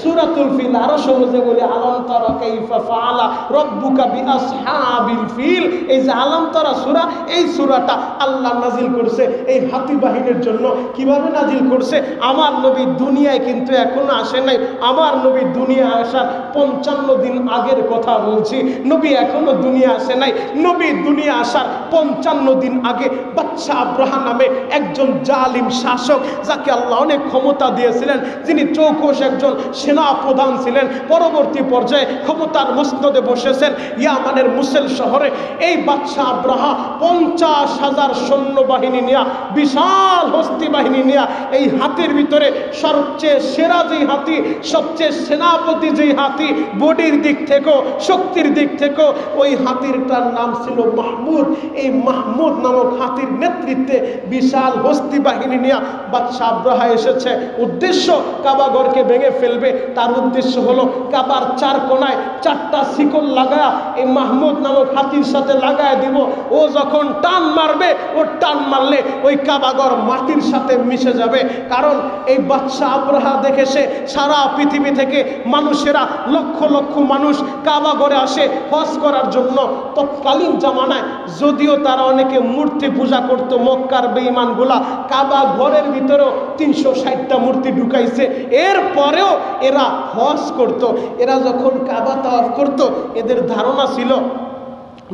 সূরাতুল ফিল। আরো সহজে বলি, আলাম তারা কাইফা ফাআলা রাব্বুকা বিআসহাবিল ফিল। এই যে আলাম তারা সূরা, এই সূরাটা আল্লাহ নাজিল করছে এই হাতি বাহিনীর জন্য। কিভাবে নাজিল করছে? আমার নবী দুনিয়ায় কিন্তু এখনো আসে নাই, আমার নবী দুনিয়া আসার 55 দিন আগের কথা বলছি। নবী এখনো দুনিয়া আসে নাই, নবী দুনিয়া আসার 55 দিন আগে বাদশাহ আবরাহা নামে একজন জালিম শাসক, যাকে আল্লাহ অনেক ক্ষমতা দিয়েছিলেন, যিনি চৌকস একজন সেনা প্রধান ছিলেন, পরবর্তী পর্যায়ে ক্ষমতার মসনদে বসেছেন ইয়ামানের মুসেল শহরে। এই বাদশাহ আবরাহা 50,000 সৈন্যবাহিনী নিয়া, বিশাল হস্তি বাহিনী নিয়া, এই হাতির ভিতরে সবচেয়ে সেরা যেই হাতি, সবচেয়ে সেনাপতি যেই হাতি, বডির দিক থেকেও শক্তির দিক থেকেও ওই হাতিরটার নাম ছিল মাহমুদ। এই মাহমুদ নামক হাতির নেতৃত্বে বিশাল হস্তি বাহিনী নিয়া বাদশাহ আবরাহা এসেছে। উদ্দেশ্য কাবাঘরকে ভেঙে ফেলবে। তার উদ্দেশ্য হলো কাবার 4 কোণায় 4টা শিকল লাগায়া এই মাহমুদ নামক হাতির সাথে লাগায় দিব। ও যখন টান মারবে, ও টান মারলে ওই কাবাঘর মাটির সাথে মিশে যাবে। কারণ এই বাদশাহ আবরাহা দেখেছে সারা পৃথিবী থেকে মানুষেরা, লক্ষ লক্ষ মানুষ কাবাঘরে আসে হজ করার জন্য। তৎকালীন জামানায় যদিও তারা অনেকে মূর্তি পূজা করত, মক্কার বেঈমানগুলা কাবাঘরের ভিতরেও 360টা মূর্তি ঢুকাইছে, এরপরেও এরা হজ করত। এরা যখন কাবা তাওয়াফ করত, এদের ধারণা ছিল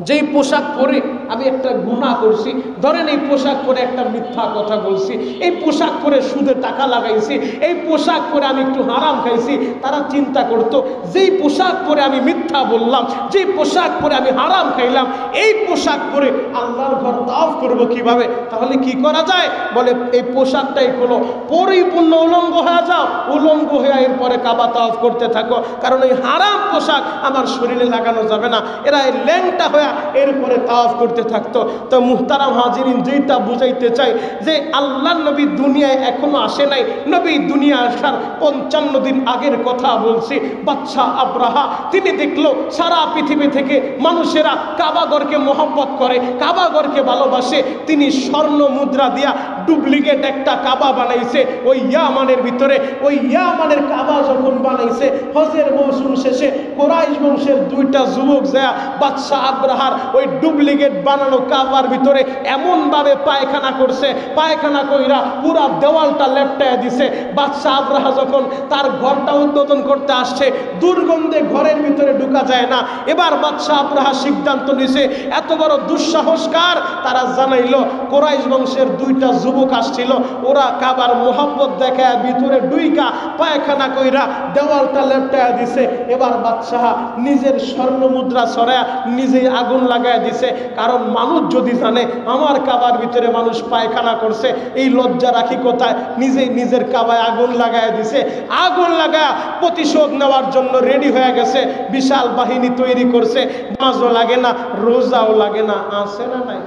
যেই পোশাক পরে আমি একটা গুনাহ করছি, ধরেন এই পোশাক পরে একটা মিথ্যা কথা বলছি, এই পোশাক পরে সুদে টাকা লাগাইছি, এই পোশাক পরে আমি একটু হারাম খাইছি, তারা চিন্তা করত যেই পোশাক পরে আমি মিথ্যা বললাম, যেই পোশাক পরে আমি হারাম খাইলাম, এই পোশাক পরে আল্লাহর ঘর তাওয়াফ করব কিভাবে? তাহলে কি করা যায়? বলে এই পোশাকটাই হলো পরিপূর্ণ উলঙ্গ হয়ে যাও, উলঙ্গ হয়ে এরপরে কাবা তাওয়াফ করতে থাকো, কারণ এই হারাম পোশাক আমার শরীরে লাগানো যাবে না। এরা এই ল্যাংটা হয়ে এরপরে তাওয়াফ করতে করতে থাকতো। তো মুহতারাম হাজিরিন, যেটা বুঝাইতে চাই যে আল্লাহর নবী দুনিয়ায় এখনো আসে নাই, নবী দুনিয়া আসার 55 দিন আগের কথা বলছি। বাদশাহ আব্রাহা তিনি দেখলো সারা পৃথিবী থেকে মানুষেরা কাবাগরকে মহব্বত করে, কাবাগরকে ভালোবাসে। তিনি স্বর্ণ মুদ্রা দিয়া ডুপ্লিকেট একটা কাবা বানাইছে ওই ইয়ামানের ভিতরে। ওই ইয়ামানের কাবা যখন বানাইছে, হজের মৌসুম শেষে কুরাইশ বংশের 2টা যুবক যায় বাদশাহ আব্রাহার ওই ডুপ্লিকেট বানানো কাবার ভিতরে এমনভাবে পায়খানা করছে, পায়খানা কইরা পুরা দেওয়ালটা লেপটায় দিছে। বাদশাহ আব্রাহা যখন তার ঘরটা উদ্বোধন করতে আসছে, দুর্গন্ধে ঘরের ভিতরে ঢুকা যায় না। এবার বাদশাহ আব্রাহা সিদ্ধান্ত নিছে, এত বড় দুঃসাহসকার। তারা জানাইলো কুরাইশ বংশের 2টা যুবক আসছিল, ওরা কাবার মোহাব্বত দেখায় ভিতরে ডুইকা পায়খানা কইরা দেওয়ালটা লেপটায় দিছে। এবার বাদশাহ নিজের স্বর্ণ মুদ্রা ছড়ায় নিজেই আগুন লাগায় দিছে। কারণ মানুষ যদি জানে আমার কাবার ভিতরে মানুষ পায়খানা করছে, এই লজ্জা রাখি কোথায়? নিজেই নিজের কাবায় আগুন লাগায় দিছে। আগুন লাগায় প্রতিশোধ নেওয়ার জন্য রেডি হয়ে গেছে, বিশাল বাহিনী তৈরি করছে। নামাজও লাগে না, রোজাও লাগে না। আছে না নাই?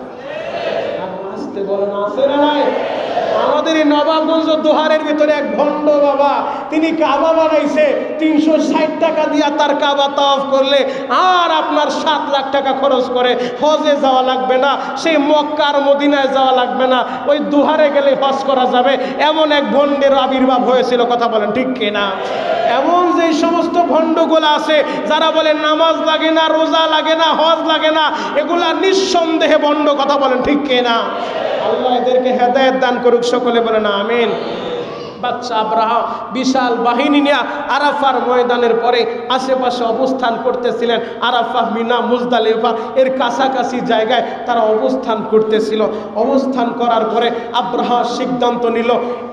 আসতে বলেন, আছে না নাই? আমাদের এই নবাবগঞ্জ দোহারের ভিতরে এক ভণ্ড বাবা, তিনি কাবা বানাইছে 360 টাকা দিয়া। তার কাবা তাওয়াফ করলে আর আপনার 7 লাখ টাকা খরচ করে হজে যাওয়া লাগবে না, সেই মক্কার মদিনায় যাওয়া লাগবে না, ওই দোহারে গেলে হজ করা যাবে। এমন এক ভণ্ডের আবির্ভাব হয়েছিল, কথা বলেন ঠিক কিনা? এমন যে সমস্ত ভণ্ডগুলো আছে যারা বলে নামাজ লাগে না, রোজা লাগে না, হজ লাগে না, এগুলা নিঃসন্দেহে ভণ্ড, কথা বলেন ঠিক কিনা? আল্লাহ এদেরকে হেদায়েত দান করুক, সকলে বলেন আমিন। বাদশাহ আব্রাহা বিশাল বাহিনী নিয়ে আরাফার ময়দানের পরে আশেপাশে অবস্থান করতেছিলেন। আরাফা, মিনা, মুজদালিফা এর কাছাকাছি জায়গায় তারা অবস্থান করতেছিল। অবস্থান করার পরে আব্রাহা সিদ্ধান্ত নিল,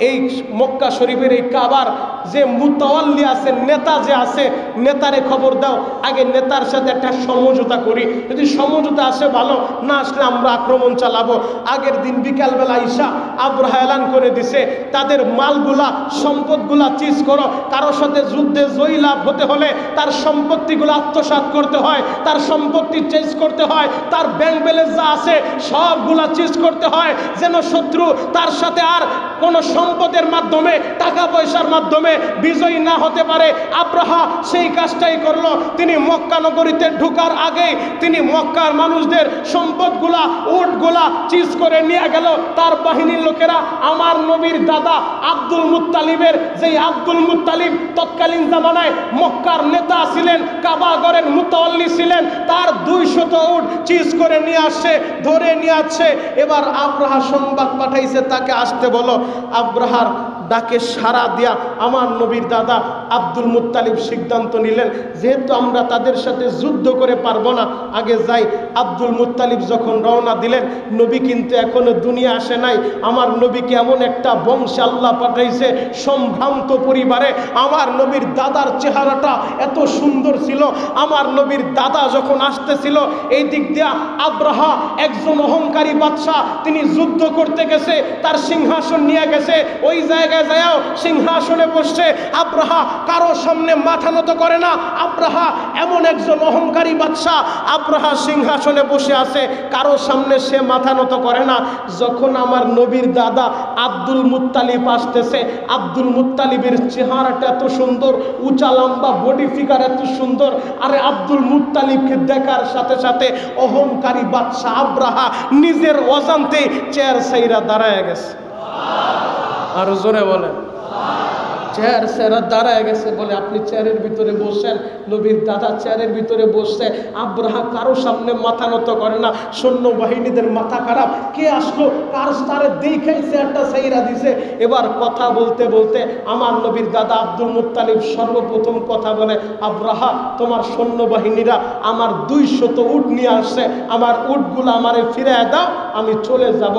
এই মক্কা শরীফের এই কাবার যে মুতাওয়াল্লি আছে, নেতা যে আছে, নেতারে খবর দাও, আগে নেতার সাথে একটা সমঝোতা করি, যদি সমঝোতা আসে ভালো, না আসলে আমরা আক্রমণ চালাবো। আগের দিন বিকালবেলা ঈশা আব্রাহা এলান করে দিছে, তাদের মালগুলা সম্পদগুলা চিজ করো। কারোর সাথে যুদ্ধে জয়ী লাভ হতে হলে তার সম্পত্তিগুলো আত্মসাৎ করতে হয়, তার সম্পত্তি চেঞ্জ করতে হয়, তার ব্যাংক ব্যালেন্স যা আছে সবগুলা চিজ করতে হয়, যেন শত্রু তার সাথে আর কোনো সম্পদের মাধ্যমে, টাকা পয়সার মাধ্যমে বিজয়ী না হতে পারে। আব্রাহা সেই কাজটাই করলো। তিনি মক্কা নগরীতে ঢোকার আগে তিনি মক্কার মানুষদের সম্পদগুলা, উটগুলা চিজ করে নিয়ে গেল। তার বাহিনীর লোকেরা আমার নবীর দাদা আব্দুল মুত্তালিবের, যেই আব্দুল মুত্তালিব তৎকালীন জামানায় মক্কার নেতা ছিলেন, কাবাগরের মুতাওয়াল্লি ছিলেন, তার 200 উট চিজ করে নিয়ে আসছে, ধরে নিয়ে আসছে। এবার আব্রাহা সংবাদ পাঠাইছে, তাকে আসতে বলো। আব্রাহার ডাকে সাড়া দিয়া আমার নবীর দাদা আব্দুল মুত্তালিব সিদ্ধান্ত নিলেন, যেহেতু আমরা তাদের সাথে যুদ্ধ করে পারবো না, আগে যাই। আব্দুল মুত্তালিব যখন রওনা দিলেন, নবী কিন্তু এখনো দুনিয়া আসে নাই। আমার নবীকে এমন একটা বংশে আল্লাহ পাঠাইছে, সম্ভ্রান্ত পরিবারে। আমার নবীর দাদার চেহারাটা এত সুন্দর ছিল। আমার নবীর দাদা যখন আসতেছিল, এই দিক দিয়া আব্রাহা একজন অহংকারী বাদশাহ, তিনি যুদ্ধ করতে গেছে, তার সিংহাসন নিয়ে গেছে, ওই জায়গায় যাও সিংহাসনে বসছে। আব্রাহা কারো সামনে মাথা নত করে না। আব্রাহা এমন একজন অহংকারী বাদশাহ, আব্রাহা সিংহাসনে বসে আছে, কারো সামনে সে মাথা নত করে না। যখন আমার নবীর দাদা আব্দুল মুত্তালিব আসতেছে, আব্দুল মুত্তালিবের চেহারাটা এত সুন্দর, উঁচা লম্বা বডি ফিগার এত সুন্দর। আরে আব্দুল মুত্তালিবকে দেখার সাথে সাথে অহংকারী বাদশাহ আব্রাহা নিজের অজান্তে চেয়ার সাইরা দাঁড়ায় গেছে। আরো জোরে বলেন, চেয়ার সেরা দাঁড়ায় গেছে। বলে আপনি চেয়ারের ভিতরে বসেন। নবীর দাদা চেয়ারের ভিতরে বসছে। আব্রাহা কারো সামনে মাথা নত করে না। সৈন্য বাহিনীদের মাথা খারাপ, কে আসলো, কার তারে দেখাই চেয়ারটা সাইরা দিছে। এবার কথা বলতে বলতে আমার নবীর দাদা আব্দুল মুত্তালিব সর্বপ্রথম কথা বলে, আব্রাহা তোমার সৈন্য বাহিনীরা আমার 200 উট নিয়ে আসছে, আমার উটগুলো আমারে ফিরিয়ে দাও, আমি চলে যাব।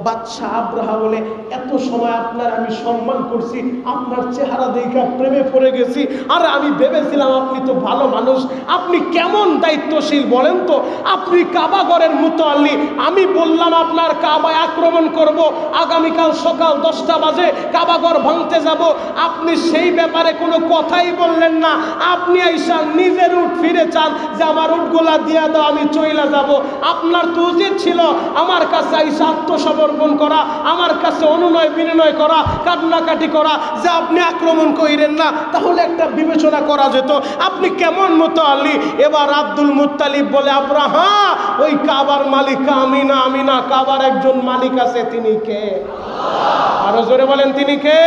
বাদশাহ আব্রাহা বলে, এত সময় আপনার আমি সম্মান করছি, আপনার চেহারা দেখে প্রেমে পড়ে গেছি। আর আমি ভেবেছিলাম আপনি তো ভালো মানুষ, আপনি কেমন দায়িত্বশীল বলেন তো? আপনি কাবাগরের মুতাল্লি, আমি বললাম আপনার কাবায় আক্রমণ করব, আগামীকাল সকাল 10টা বাজে কাবাগর ভাঙতে যাব, আপনি সেই ব্যাপারে কোনো কথাই বললেন না। আপনি আইসা নিজের উট ফিরে চান যে আমার উটগুলা দিয়া দাও, আমি চইলা যাব। আপনার তো উচিত ছিল আমার কাছে আইসা আত্মসমর্পণ করা, আমার কাছে অনুনয় বিনয় করা, কান্নাকাটি করা যে আপনি আক্রমণ কইরেন না, তাহলে একটা বিবেচনা করা যেত। আপনি কেমন মুতাল্লি? এবার আব্দুল মুত্তালিব বলে, আব্রাহা ওই কাবার মালিক আমি না, আমি না, কাবার একজন মালিক আছে, তিনি কে? আরো জোরে বলেন, তিনি কে?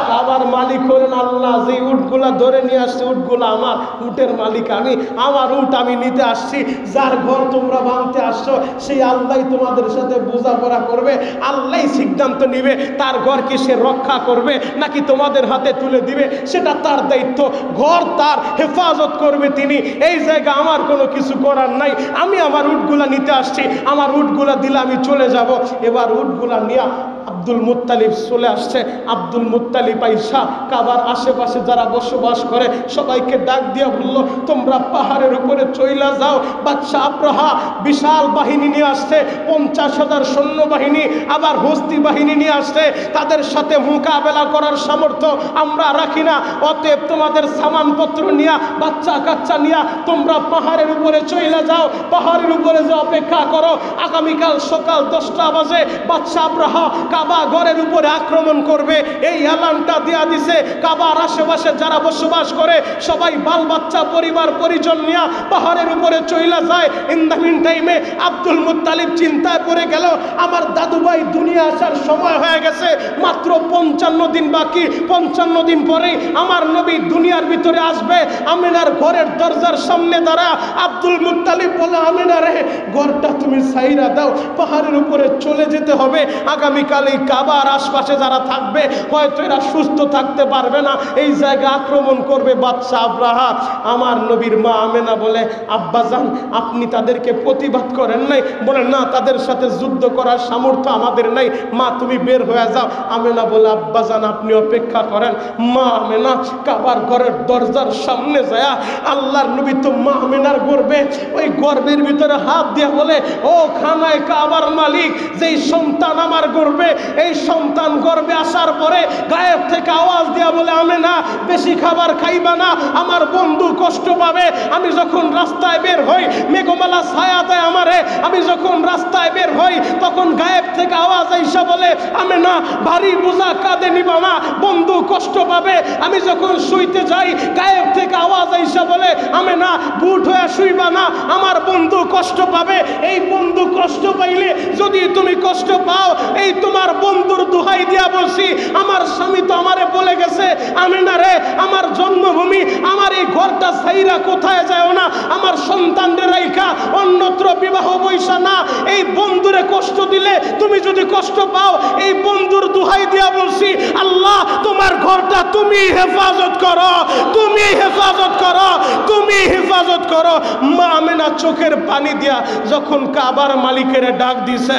কাবার মালিক হলেন আল্লাহ। যে উটগুলা ধরে নিয়ে আসছে, উটগুলা আমার, উটের মালিক আমি, আমার উট আমি নিতে আসছি। যার ঘর তোমরা ভাঙতে আসছো সেই আল্লাহ তোমাদের সাথে বোঝাপড়া করবে, আল্লাহ সিদ্ধান্ত নিবে তার ঘর কি সে রক্ষা করবে নাকি তোমাদের হাতে তুলে দিবে, সেটা তার দায়িত্ব। ঘর তার, হেফাজত করবে তিনি। এই জায়গা আমার কোনো কিছু করার নাই। আমি আমার উটগুলা নিতে আসছি, আমার উটগুলা দিলে আমি চলে যাব। এবার উটগুলা নিয়ে আব্দুল মুত্তালিব চলে আসছে। আব্দুল মুত্তালিব আইসা কাবার আশেপাশে যারা বসবাস করে সবাইকে ডাক দিয়া বলল, তোমরা পাহাড়ের উপরে চইলা যাও। বাদশাহ আব্রাহা বিশাল বাহিনী নিয়ে আসছে, 50,000 সৈন্যবাহিনী, আবার হস্তি বাহিনী নিয়ে আসছে। তাদের সাথে মোকাবেলা করার সামর্থ্য আমরা রাখি না। অতএব তোমাদের সামানপত্র নিয়া, বাচ্চা কাচ্চা নিয়া তোমরা পাহাড়ের উপরে চইলা যাও, পাহাড়ের উপরে যে অপেক্ষা করো। আগামীকাল সকাল 10টা বাজে বাদশাহ আব্রাহা কাবা ঘরের উপরে আক্রমণ করবে, এই এলানটা দেয়া দিছে। কাবার আশেপাশে যারা বসবাস করে সবাই বাল বাচ্চা পরিবার পরিজন নিয়ে পাহাড়ের উপরে চইলা যায়। ইন দ্য মিন টাইমে আব্দুল মুত্তালিব চিন্তায় পড়ে গেল, আমার দাদু ভাই দুনিয়া আসার সময় হয়ে গেছে, মাত্র 55 দিন বাকি। 55 দিন পরেই আমার নবী দুনিয়ার ভিতরে আসবে। আমিনার ঘরের দরজার সামনে দাঁড়া আব্দুল মুত্তালিব বলে, আমিনা রে, ঘরটা তুমি সাইরা দাও, পাহাড়ের উপরে চলে যেতে হবে। আগামীকাল এই কাবার আশপাশে যারা থাকবে হয়তো এরা সুস্থ থাকতে পারবে না, এই জায়গা আক্রমণ করবে বাদশাহ আব্রাহা। আমার নবীর মা আমেনা বলে, আব্বাজান আপনি তাদেরকে প্রতিবাদ করেন নাই? বলে, না, তাদের সাথে যুদ্ধ করার সামর্থ্য আমাদের নাই, মা তুমি বের হয়ে যাও। আমেনা বলে, আব্বাজান আপনি অপেক্ষা করেন। মা আমেনা কাবার ঘরের দরজার সামনে যায়, আল্লাহর নবী তো মা আমেনার গর্বে, ওই গর্বের ভিতরে হাত দিয়ে বলে, ও খানায় কাবার মালিক, যেই সন্তান আমার গর্বে, এই সন্তান গর্বে আসার পরে গায়েব থেকে আওয়াজ দেয়া বলে, আমেনা বেশি খাবার খাইবা না, আমার বন্ধু কষ্ট পাবে। আমি যখন রাস্তায় বের হই মেঘমালা ছায়া দেয় আমারে, আমি যখন রাস্তায় বের হই তখন গায়েব থেকে আওয়াজ আইসা বলে, আমেনা ভারী বোঝা কাঁধে নিবা না, বন্ধু কষ্ট পাবে। আমি যখন শুইতে যাই গায়েব থেকে আওয়াজ আইসা বলে, আমেনা বুট হয়ে শুইবা না, আমার বন্ধু কষ্ট পাবে। এই বন্ধু কষ্ট পাইলে যদি তুমি কষ্ট পাও, এই তোমার বন্ধুর দোহাই দিয়া বলছি, আমার স্বামী তো আমারে বলে গেছে, আমেনা রে, আমার জন্মভূমি, আমার এই ঘরটা ছাইরা কোথায় যায় না, আমার সন্তানদের রাইখা অন্যত্র বিবাহ বইসা না। এই বন্ধুরে কষ্ট দিলে তুমি যদি কষ্ট পাও, এই বন্ধুর দোহাই দিয়া বলছি, আল্লাহ তোমার ঘরটা তুমি হেফাজত করো, তুমি হেফাজত করো, তুমি হেফাজত করো। মা আমেনা চোখের পানি দিয়া যখন কাবার মালিকের ডাক দিছে,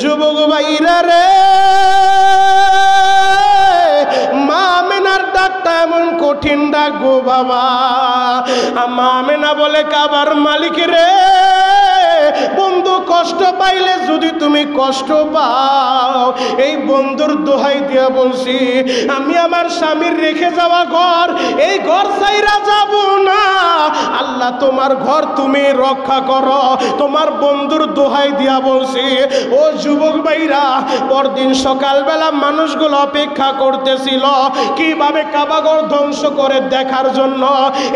যুবক ভাইরা রে, মা আমেনার ডাকটা এমন কঠিন ডাক গো বাবা। মা আমেনা বলে, কাবার মালিক রে, বন্ধু কষ্ট পাইলে যদি তুমি কষ্ট পাও, এই বন্ধুর দোহাই দিয়া বলছি, আমি আমার স্বামীর রেখে যাওয়া ঘর, এই ঘর ছাইরা যাব না। আল্লাহ তোমার ঘর তুমি রক্ষা করো, তোমার বন্ধুর দোহাই দিয়া বলছি। ও যুবক ভাইরা, পরদিন সকালবেলা মানুষগুলো অপেক্ষা করতেছিল কিভাবে কাবাঘর ধ্বংস করে দেখার জন্য।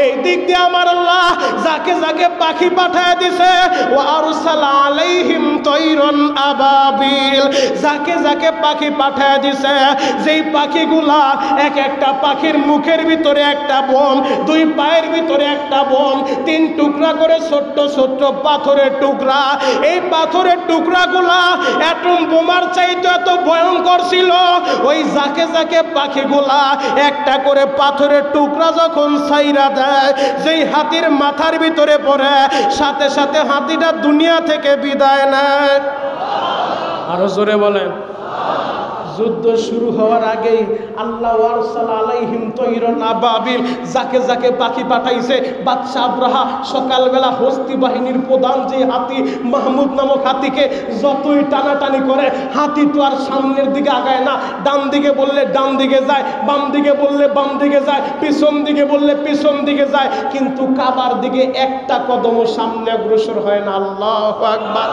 এই দিক দিয়ে আমার আল্লাহ যাকে যাকে পাখি পাঠায় দিছে, ও আরসালা আলাইহিম তৈরন আবাবিল, যাকে যাকে পাখি পাঠায় দিছে, যেই পাখিগুলা এক একটা পাখির মুখের ভিতরে একটা বোম, দুই পায়ের ভিতরে একটা বোম, 3 টুকরা করে ছোট্ট ছোট্ট পাথরের টুকরা। এই পাথরের টুকরাগুলা অ্যাটম বোমার চাইতে এত ভয়ঙ্কর ছিল। ওই যাকে যাকে পাখিগুলা একটা করে পাথরের টুকরা যখন ছাইরা দেয়, যেই হাতির মাথার ভিতরে পড়ে, সাথে সাথে হাতিটা দুনিয়া থেকে বিদায় নেয়। আরো জোরে বলেন। যুদ্ধ শুরু হওয়ার আগেই আল্লাহ আরসালা আলাইহিম তৈরন আবাবিল, যাকে যাকে পাখি পাঠাইছে বাদশা আব্রাহা সকালবেলা হস্তি বাহিনীর প্রধান যে হাতি মাহমুদ নামক হাতিকে যতই টানাটানি করে হাতি তো আর সামনের দিকে আগায় না, ডান দিকে বললে ডান দিকে যায়, বাম দিকে বললে বাম দিকে যায়, পিছন দিকে বললে পিছন দিকে যায়, কিন্তু কাবার দিকে একটা কদমও সামনে অগ্রসর হয় না। আল্লাহু আকবার।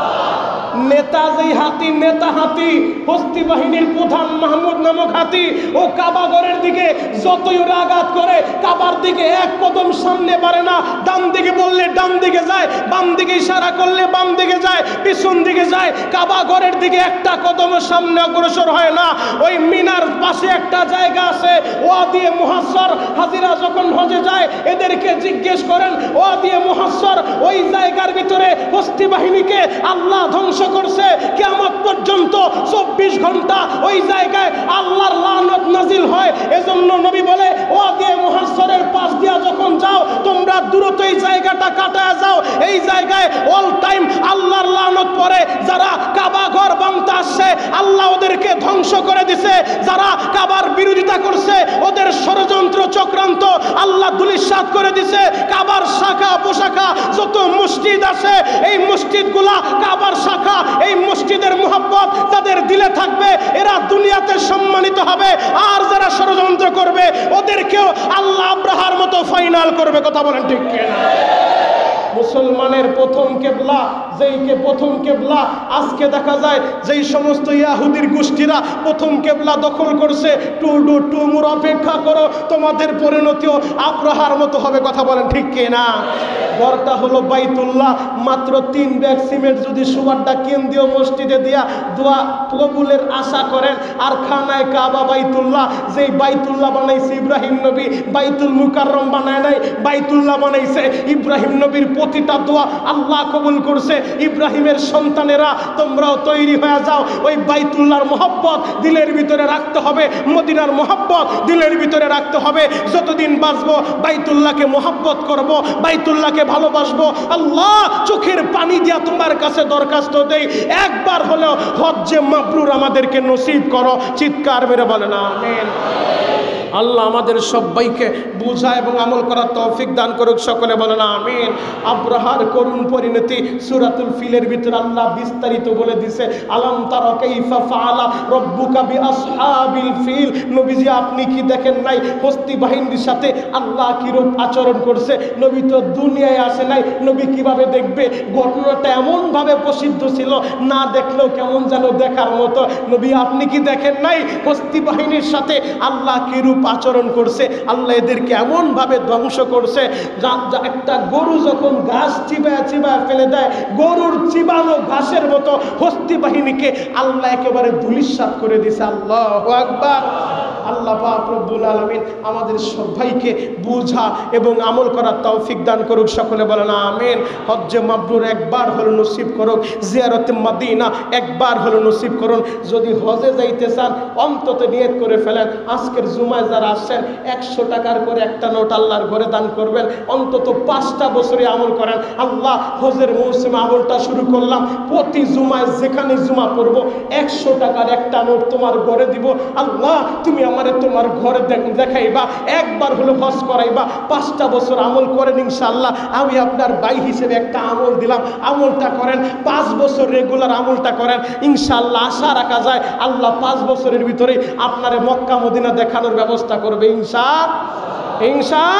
নেতা যেই হাতি, নেতা হাতি হস্তি বাহিনীর প্রধান মাহমুদ নামক হাতি, ও কাবাগরের দিকে যতই ওরা আঘাত করে কাবার দিকে এক কদম সামনে পারে না। ডান দিকে বললে ডান দিকে যায়, বাম দিকে ইশারা করলে বাম দিকে যায়, পিছন দিকে যায়, কাবাগরের দিকে একটা কদম সামনে অগ্রসর হয় না। ওই মিনার পাশে একটা জায়গা আছে ওয়াদি মুহাসসর, হাজিরা যখন হজে যায় এদেরকে জিজ্ঞেস করেন ওয়াদি মুহাসসর, ওই জায়গার ভিতরে হস্তি বাহিনীকে আল্লাহ ধ্বংস করছে, কিয়ামত পর্যন্ত 24 ঘন্টা ওই জায়গায় আল্লাহর লানত নাজিল হয়। এজন্য নবী বলে ওয়াদি মুহাসসরের পাশ দিয়া যখন যাও তোমরা দ্রুত এই জায়গাটা কাটায় যাও, এই জায়গায় অল টাইম আল্লাহর লানত পড়ে। যারা কাবা ঘর ভাঙতে আসছে আল্লাহ ওদেরকে ধ্বংস করে দিছে, যারা কাবার বিরোধিতা করছে ওদের ষড়যন্ত্র চক্রান্ত আল্লাহ ধূলিসাৎ করে দিছে। কাবার শাখা পোশাখা যত মসজিদ আছে এই মসজিদগুলা কাবার শাখা, এই মসজিদের মুহাব্বত যাদের দিলে থাকবে এরা দুনিয়াতে সম্মানিত হবে, আর যারা ষড়যন্ত্র করবে ওদেরকেও আল্লাহ আব্রাহার মতো ফাইনাল করবে। কথা বলেন ঠিক কিনা? মুসলমানের প্রথম কেবলা, যেইকে প্রথম কেবলা আজকে দেখা যায় যেই সমস্ত ইয়াহুদির গোষ্ঠীরা প্রথম কেবলা দখল করছে, টুমুর অপেক্ষা করো, তোমাদের পরিণতিও আব্রাহার মতো হবে। কথা বলেন ঠিক কিনা? ঘরটা হলো বাইতুল্লাহ, মাত্র 3 ব্যাগ সিমেন্ট যদি সুবারটা কেন্দ্রীয় মসজিদে দিয়া দোয়া কবুলের আশা করেন। আর খানায় কাবা বাইতুল্লাহ, যেই বাইতুল্লাহ বানাইছে ইব্রাহিম নবী, বাইতুল মুকাররম বানায় নাই, বাইতুল্লাহ বানাইছে। ইব্রাহিম নবীর প্রতিটা দোয়া আল্লাহ কবুল করছে। ইব্রাহিমের সন্তানেরা তোমরাও তৈরি হয়ে যাও, ওই বাইতুল্লাহর মোহব্বত দিলের ভিতরে রাখতে হবে, মদিনার মোহব্বত দিলের ভিতরে রাখতে হবে। যতদিন বাঁচবো বাইতুল্লাহকে মোহব্বত করব, বাইতুল্লাহকে ভালোবাসবো। আল্লাহ চোখের পানি দিয়া তোমার কাছে দরখাস্ত দেই, একবার হলেও হজ্জে মাবরুর আমাদেরকে নসিব করো। চিৎকার মেরে বলেন আমিন। আল্লাহ আমাদের সবাইকে বুঝা এবং আমল করার তৌফিক দান করুক। সকলে বলেন আমিন। আব্রাহার করুণ পরিণতি সূরাতুল ফিলের ভিতরে আল্লাহ বিস্তারিত বলে দিছে। আলাম তারা কাইফা ফাআলা রাব্বুকা বিআসহাবিল ফিল, নবীজি আপনি কি দেখেন নাই হস্তি বাহিনীর সাথে আল্লাহ কিরূপ আচরণ করছে? নবী তো দুনিয়ায় আসে নাই, নবী কিভাবে দেখবে? ঘটনাটা এমনভাবে প্রসিদ্ধ ছিল, না দেখলেও কেমন যেন দেখার মতো। নবী আপনি কি দেখেন নাই হস্তি বাহিনীর সাথে আল্লাহ কিরূপ আচরণ করছে? আল্লাহ এদেরকে এমন ভাবে ধ্বংস করছে, একটা গরু যখন ঘাস চিবায় চিবায় ফেলে দেয়, গরুর চিবানো ঘাসের মতো হস্তি বাহিনীকে আল্লাহ একেবারে ধূলিসাৎ করে দিছে। আল্লাহু আকবার। আল্লাহ পাক রব্বুল আলামিন আমাদের সবাইকে বুঝা এবং আমল করার তৌফিক দান করুক। সকলে বলেন আমিন। হজ্জে মাবরুর একবার হলো নসিব করুক, জিয়ারতে মদিনা একবার হলো নসিব করুন। যদি হজে যাইতে চান অন্তত নিয়ত করে ফেলেন, আজকের জুমায় যারা আসছেন 100 টাকার করে একটা নোট আল্লাহর ঘরে দান করবেন। অন্তত 5টা বছরে আমল করেন। আল্লাহ হজের মৌসুমে আমলটা শুরু করলাম, প্রতি জুমায় যেখানে জুমা পড়ব 100 টাকার একটা নোট তোমার ঘরে দিব। আল্লাহ তুমি আমারে তোমার ঘরে দেখাইবা, একবার হলো হজ করাইবা। 5টা বছর আমল করেন ইনশাআল্লাহ। আমি আপনার ভাই হিসেবে একটা আমল দিলাম, আমলটা করেন। 5 বছর রেগুলার আমলটা করেন ইনশাআল্লাহ। আশা রাখা যায় আল্লাহ 5 বছরের ভিতরে আপনারে মক্কা মদিনা দেখানোর ব্যবস্থা করবে ইনশাআল্লাহ।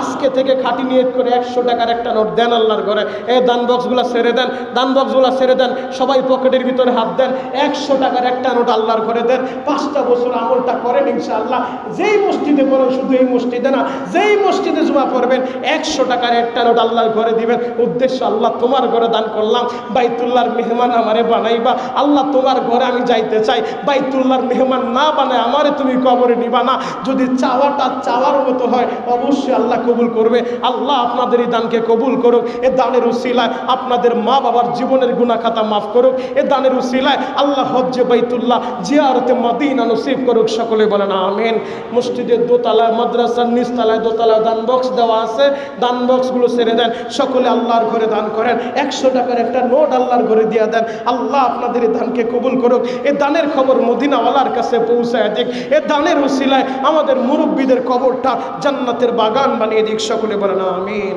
আজকে থেকে খাঁটি নিয়ত করে 100 টাকার একটা নোট দেন আল্লাহর ঘরে। এই দান বক্সগুলো ছেড়ে দেন, দান বক্সগুলো ছেড়ে দেন, সবাই পকেটের ভিতরে হাত দেন। 100 টাকার একটা নোট আল্লাহর ঘরে দেন। 5টা বছর আমলটা করেন ইনশাআল্লাহ। যেই মসজিদে পড়েন, শুধু এই মসজিদে না, যেই মসজিদে জুমা পড়বেন 100 টাকার একটা নোট আল্লাহর ঘরে দিবেন। উদ্দেশ্য আল্লাহ তোমার ঘরে দান করলাম, বাইতুল্লাহর মেহমান আমারে বানাইবা। আল্লাহ তোমার ঘরে আমি যাইতে চাই, বাইতুল্লাহর মেহমান না বানায় আমারে তুমি কবরে নিবা না। যদি চাওয়াটা চাওয়ার মতো হয় অবশ্যই আল্লাহ আল্লাহ কবুল করবে। আল্লাহ আপনাদের এই দানকে কবুল করুক। এ দানের উসিলায় আপনাদের মা বাবার জীবনের গুনাহ খাতা মাফ করুক। এ দানের উসিলায় আল্লাহ হজ্জে বাইতুল্লাহ জিয়ারতে মদিনা নসিব করুক। সকলে বলেন আমিন। মসজিদের দোতলায়, মাদ্রাসার নিচতলায় দোতলায় দান বক্স দেওয়া আছে, দান বক্সগুলো ছেড়ে দেন। সকলে আল্লাহর ঘরে দান করেন। 100 টাকার একটা নোট আল্লাহর ঘরে দিয়ে দেন। আল্লাহ আপনাদের এই দানকে কবুল করুক। এ দানের খবর মদিনাওয়ালার কাছে পৌঁছায় দিক। এ দানের উসিলায় আমাদের মুরব্বীদের কবরটা জান্নাতের বাগান বানিয়ে দিক। সকলে বলেন আমিন।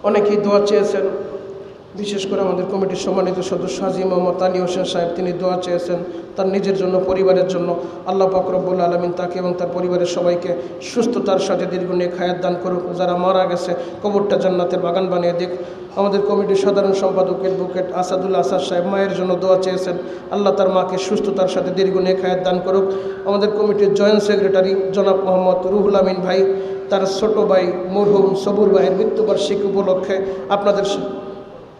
অনেকেই দোয়া চেয়েছেন, বিশেষ করে আমাদের কমিটির সম্মানিত সদস্য হাজী মোহাম্মদ আলী হোসেন সাহেব, তিনি দোয়া চেয়েছেন তার নিজের জন্য, পরিবারের জন্য। আল্লাহ পাক রব্বুল আলামিন তাকে এবং তার পরিবারের সবাইকে সুস্থতার সাথে দীর্ঘ নেক হায়াত দান করুক। যারা মারা গেছে কবরটা জান্নাতের বাগান বানিয়ে দিক। আমাদের কমিটির সাধারণ সম্পাদক অ্যাডভোকেট আসাদুল্লাহ আসাদ সাহেব মায়ের জন্য দোয়া চেয়েছেন, আল্লাহ তার মাকে সুস্থতার সাথে দীর্ঘ নেক হায়াত দান করুক। আমাদের কমিটির জয়েন্ট সেক্রেটারি জনাব মোহাম্মদ রুহুল আমিন ভাই, তার ছোট ভাই মরহুম সবুর ভাইয়ের মৃত্যুবার্ষিকী উপলক্ষে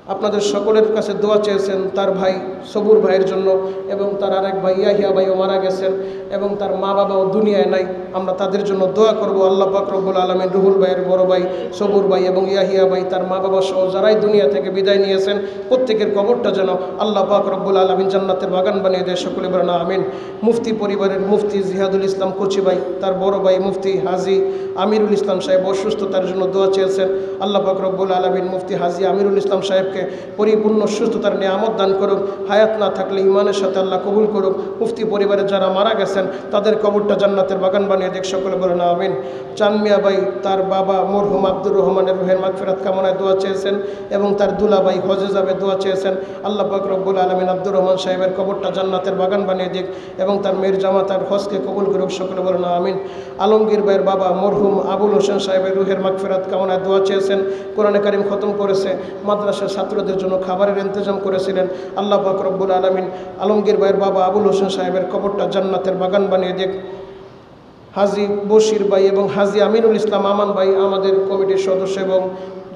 আপনাদের সকলের কাছে দোয়া চেয়েছেন তার ভাই সবুর ভাইয়ের জন্য, এবং তার আরেক ভাই ইয়াহিয়া ভাইও মারা গেছেন এবং তার মা বাবাও দুনিয়ায় নাই। আমরা তাদের জন্য দোয়া করব। আল্লাহ পাক রব্বুল আলামিন রুহুল ভাইয়ের বড় ভাই সবুর ভাই এবং ইয়াহিয়া ভাই, তার মা বাবা সহ যারাই দুনিয়া থেকে বিদায় নিয়েছেন প্রত্যেকের কবরটা যেন আল্লাহ পাক রব্বুল আলামিন জান্নাতের বাগান বানিয়ে দেয়। সকলে বলেন আমিন। মুফতি পরিবারের মুফতি জিহাদুল ইসলাম কোচি ভাই, তার বড় ভাই মুফতি হাজী আমিরুল ইসলাম সাহেব অসুস্থতার জন্য দোয়া চেয়েছেন। আল্লাহ পাক রব্বুল আলামিন মুফতি হাজী আমিরুল ইসলাম সাহেবকে পরিপূর্ণ সুস্থতার নিয়ামত দান করুক। হায়াত না থাকলে ইমানের সাথে আল্লাহ কবুল করুক। মুফতি পরিবারের যারা মারা গেছেন তাদের কবরটা জান্নাতের বাগান বানিয়ে দেখ। সকলে বলেন আমিন। চানমিয়া ভাই, তার বাবা মরহুম আব্দুর রহমানের রুহের মাগফিরাত কামনায় দোয়া চেয়েছেন এবং তার দুলা ভাই হজে যাবে দোয়া চেয়েছেন। আল্লাহ পাক রব্বুল আলামিন আব্দুর রহমান সাহেবের কবরটা জান্নাতের বাগান বানিয়ে দিক এবং তার মেয়ের জামা তার হজকে কবুল করুক। সকলে বলেন আমিন। আলমগীর ভাইয়ের বাবা মরহুম আবুল হোসেন সাহেবের রুহের মাগফিরাত কামনায় দোয়া চেয়েছেন। কোরআনে কারিম খতম করেছে, মাদ্রাসার ছাত্রদের জন্য খাবারের ইন্তজাম করেছিলেন। আল্লাহ পাক রব্বুল আলামিন আলমগীর ভাইয়ের বাবা আবুল হোসেন সাহেবের কবরটা জান্নাতের বাগান বানিয়ে দিক। হাজী বশির ভাই এবং হাজী আমিনুল ইসলাম আমান ভাই, আমাদের কমিটির সদস্য এবং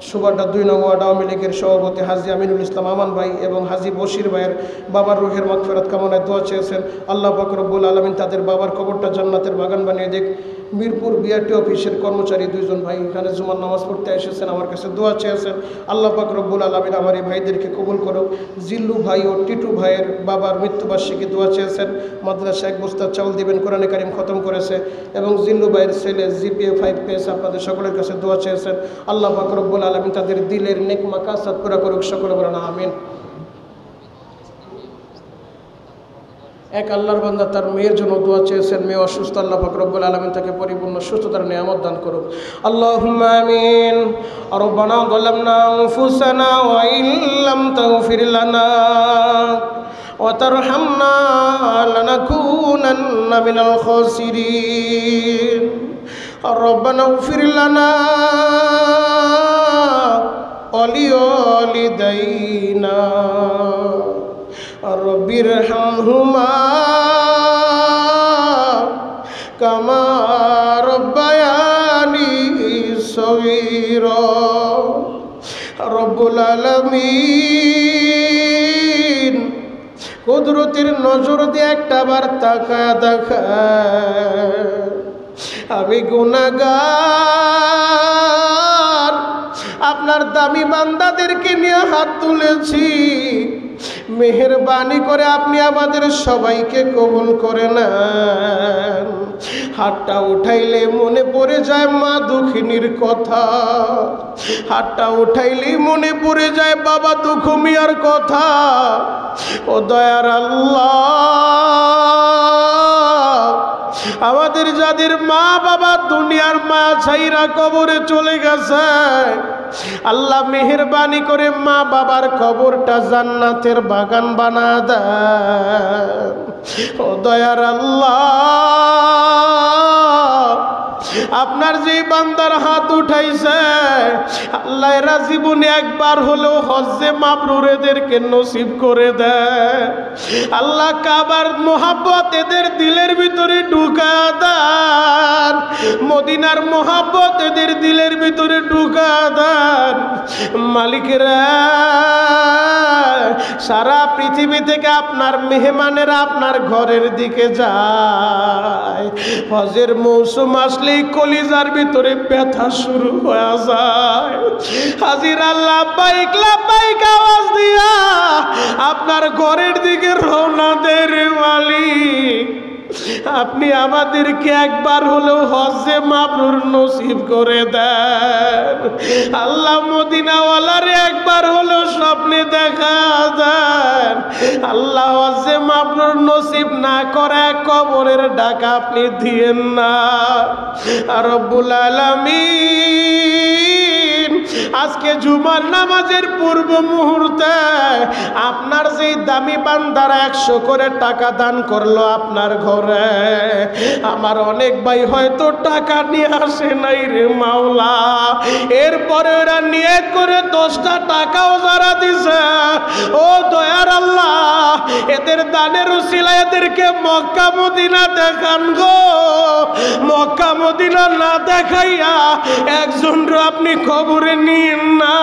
সুবাড্ডা 2 নং ওয়ার্ড আওয়ামী লীগের সভাপতি হাজী আমিনুল ইসলাম আমান ভাই এবং হাজী বশির ভাইয়ের বাবার রুহের মাগফিরাত কামনায় দোয়া চেয়েছেন। আল্লাহ পাক রব্বুল আলামিন তাদের বাবার কবরটা জান্নাতের বাগান বানিয়ে দিক। মিরপুর বিআরটি অফিসের কর্মচারী 2 জন ভাই এখানে জুমার নামাজ পড়তে এসেছেন, আমার কাছে দোয়া চেয়েছেন। আল্লাহ পাক রব্বুল আলামিন আমার এই ভাইদেরকে কবুল করুক। জিল্লু ভাই ও টিটু ভাইয়ের বাবার মৃত্যুবার্ষিকী দোয়া চেয়েছেন। মাদ্রাসা 1 বস্তা চাউল দিবেন, কোরআনে কারিম খতম করেছে এবং জিল্লু ভাইয়ের ছেলে জিপিএ 5 পেয়েছে, আপনাদের সকলের কাছে দোয়া চেয়েছেন। আল্লাহ পাক রব্বুল আলামিন তাদের দিলের নেক মাকাসাদ পুরা করুক। সকলে বলেন আমিন। এক আল্লাহর বান্দা তার মেয়ের জন্য দোয়া চেয়েছেন, মেয়ে অসুস্থ, আল্লাহ পাক রব্বুল আলামিন তাকে পরিপূর্ণ সুস্থতার নিয়ামত দান করুক। আল্লাহুম্মা আমিন। রব্বানা যালামনা আনফুসানা ওয়া ইল্লাম তাগফির লানা ওয়া তারহামনা লানাকুনান্না মিনাল খাসিরিন। রব্বানা ইগফির লানা ওয়া লিওয়ালিদাইনা রব্বিরহামহুমা কামা রব্বায়ানি সগীরা। রব্বুল আলামিন কুদরতের নজর দিয়ে একটা বার তাকায় দেখা, আমি গুনাহগার, আপনার দামি বান্দাদেরকে নিয়ে হাত তুলেছি, মেহেরবানি করে আপনি আমাদের সবাইকে কবুল করে নেন। হাতটা উঠাইলে মনে পড়ে যায় মা দুঃখিনীর কথা, হাতটা উঠাইলে মনে পড়ে যায় বাবা দুঃখ মিয়ার কথা। ও দয়ার আল্লাহ, আমাদের যাদের মা বাবা দুনিয়ার মা ছাইরা কবরে চলে গেছে, আল্লাহ মেহেরবানি করে মা বাবার কবরটা জান্নাতের বাগান বানা দেন। ও দয়ার আল্লাহ, আপনার যে বান্দার হাত উঠাইছে, আল্লাহ এরা জীবনে একবার হলেও হজ্জে মাবরুর এদেরকে নসিব করে দেয়। আল্লাহ কাবার মোহাব্বত এদের দিলের ভিতরে ঢুকা দেন, মদিনার মোহাব্বত এদের দিলের ভিতরে ঢুকা দেন। মালিকেরা সারা পৃথিবী থেকে আপনার মেহমানেরা আপনার ঘরের দিকে যায়। হজের মৌসুম আসলেই কলিজার ভিতরে ব্যথা শুরু হয়ে যায়। হাজিরা লাব্বাইক লাব্বাইক আওয়াজ দিয়া আপনার ঘরের দিকে রওনা দেয় রে মালিক। আপনি আমাদেরকে একবার হলেও হজ্জে মাবরুর নসিব করে দেন আল্লাহ। মদিনাওয়ালারে একবার হলেও স্বপ্নে দেখা দেন আল্লাহ। হজ্জে মাবরুর নসিব না করে কবরের ডাকা আপনি দিয়েন না রব্বুল আলামিন। আজকে জুমার নামাজের পূর্ব মুহূর্তে আপনার যেই দামি বান্দারা 100 করে টাকা দান করলো আপনার ঘরে, আমার অনেক ভাই হয়তো টাকা নিয়ে আসে নাই রে মাওলা। এরপরে ওরা নিয়ত করে 10টা টাকাও যারা দিছে, ও দয়ার আল্লাহ এদের দানের উসিলায় এদেরকে মক্কা মদিনা দেখান গো। মক্কা মদিনা না দেখাইয়া একজন আপনি খবরে নিন না।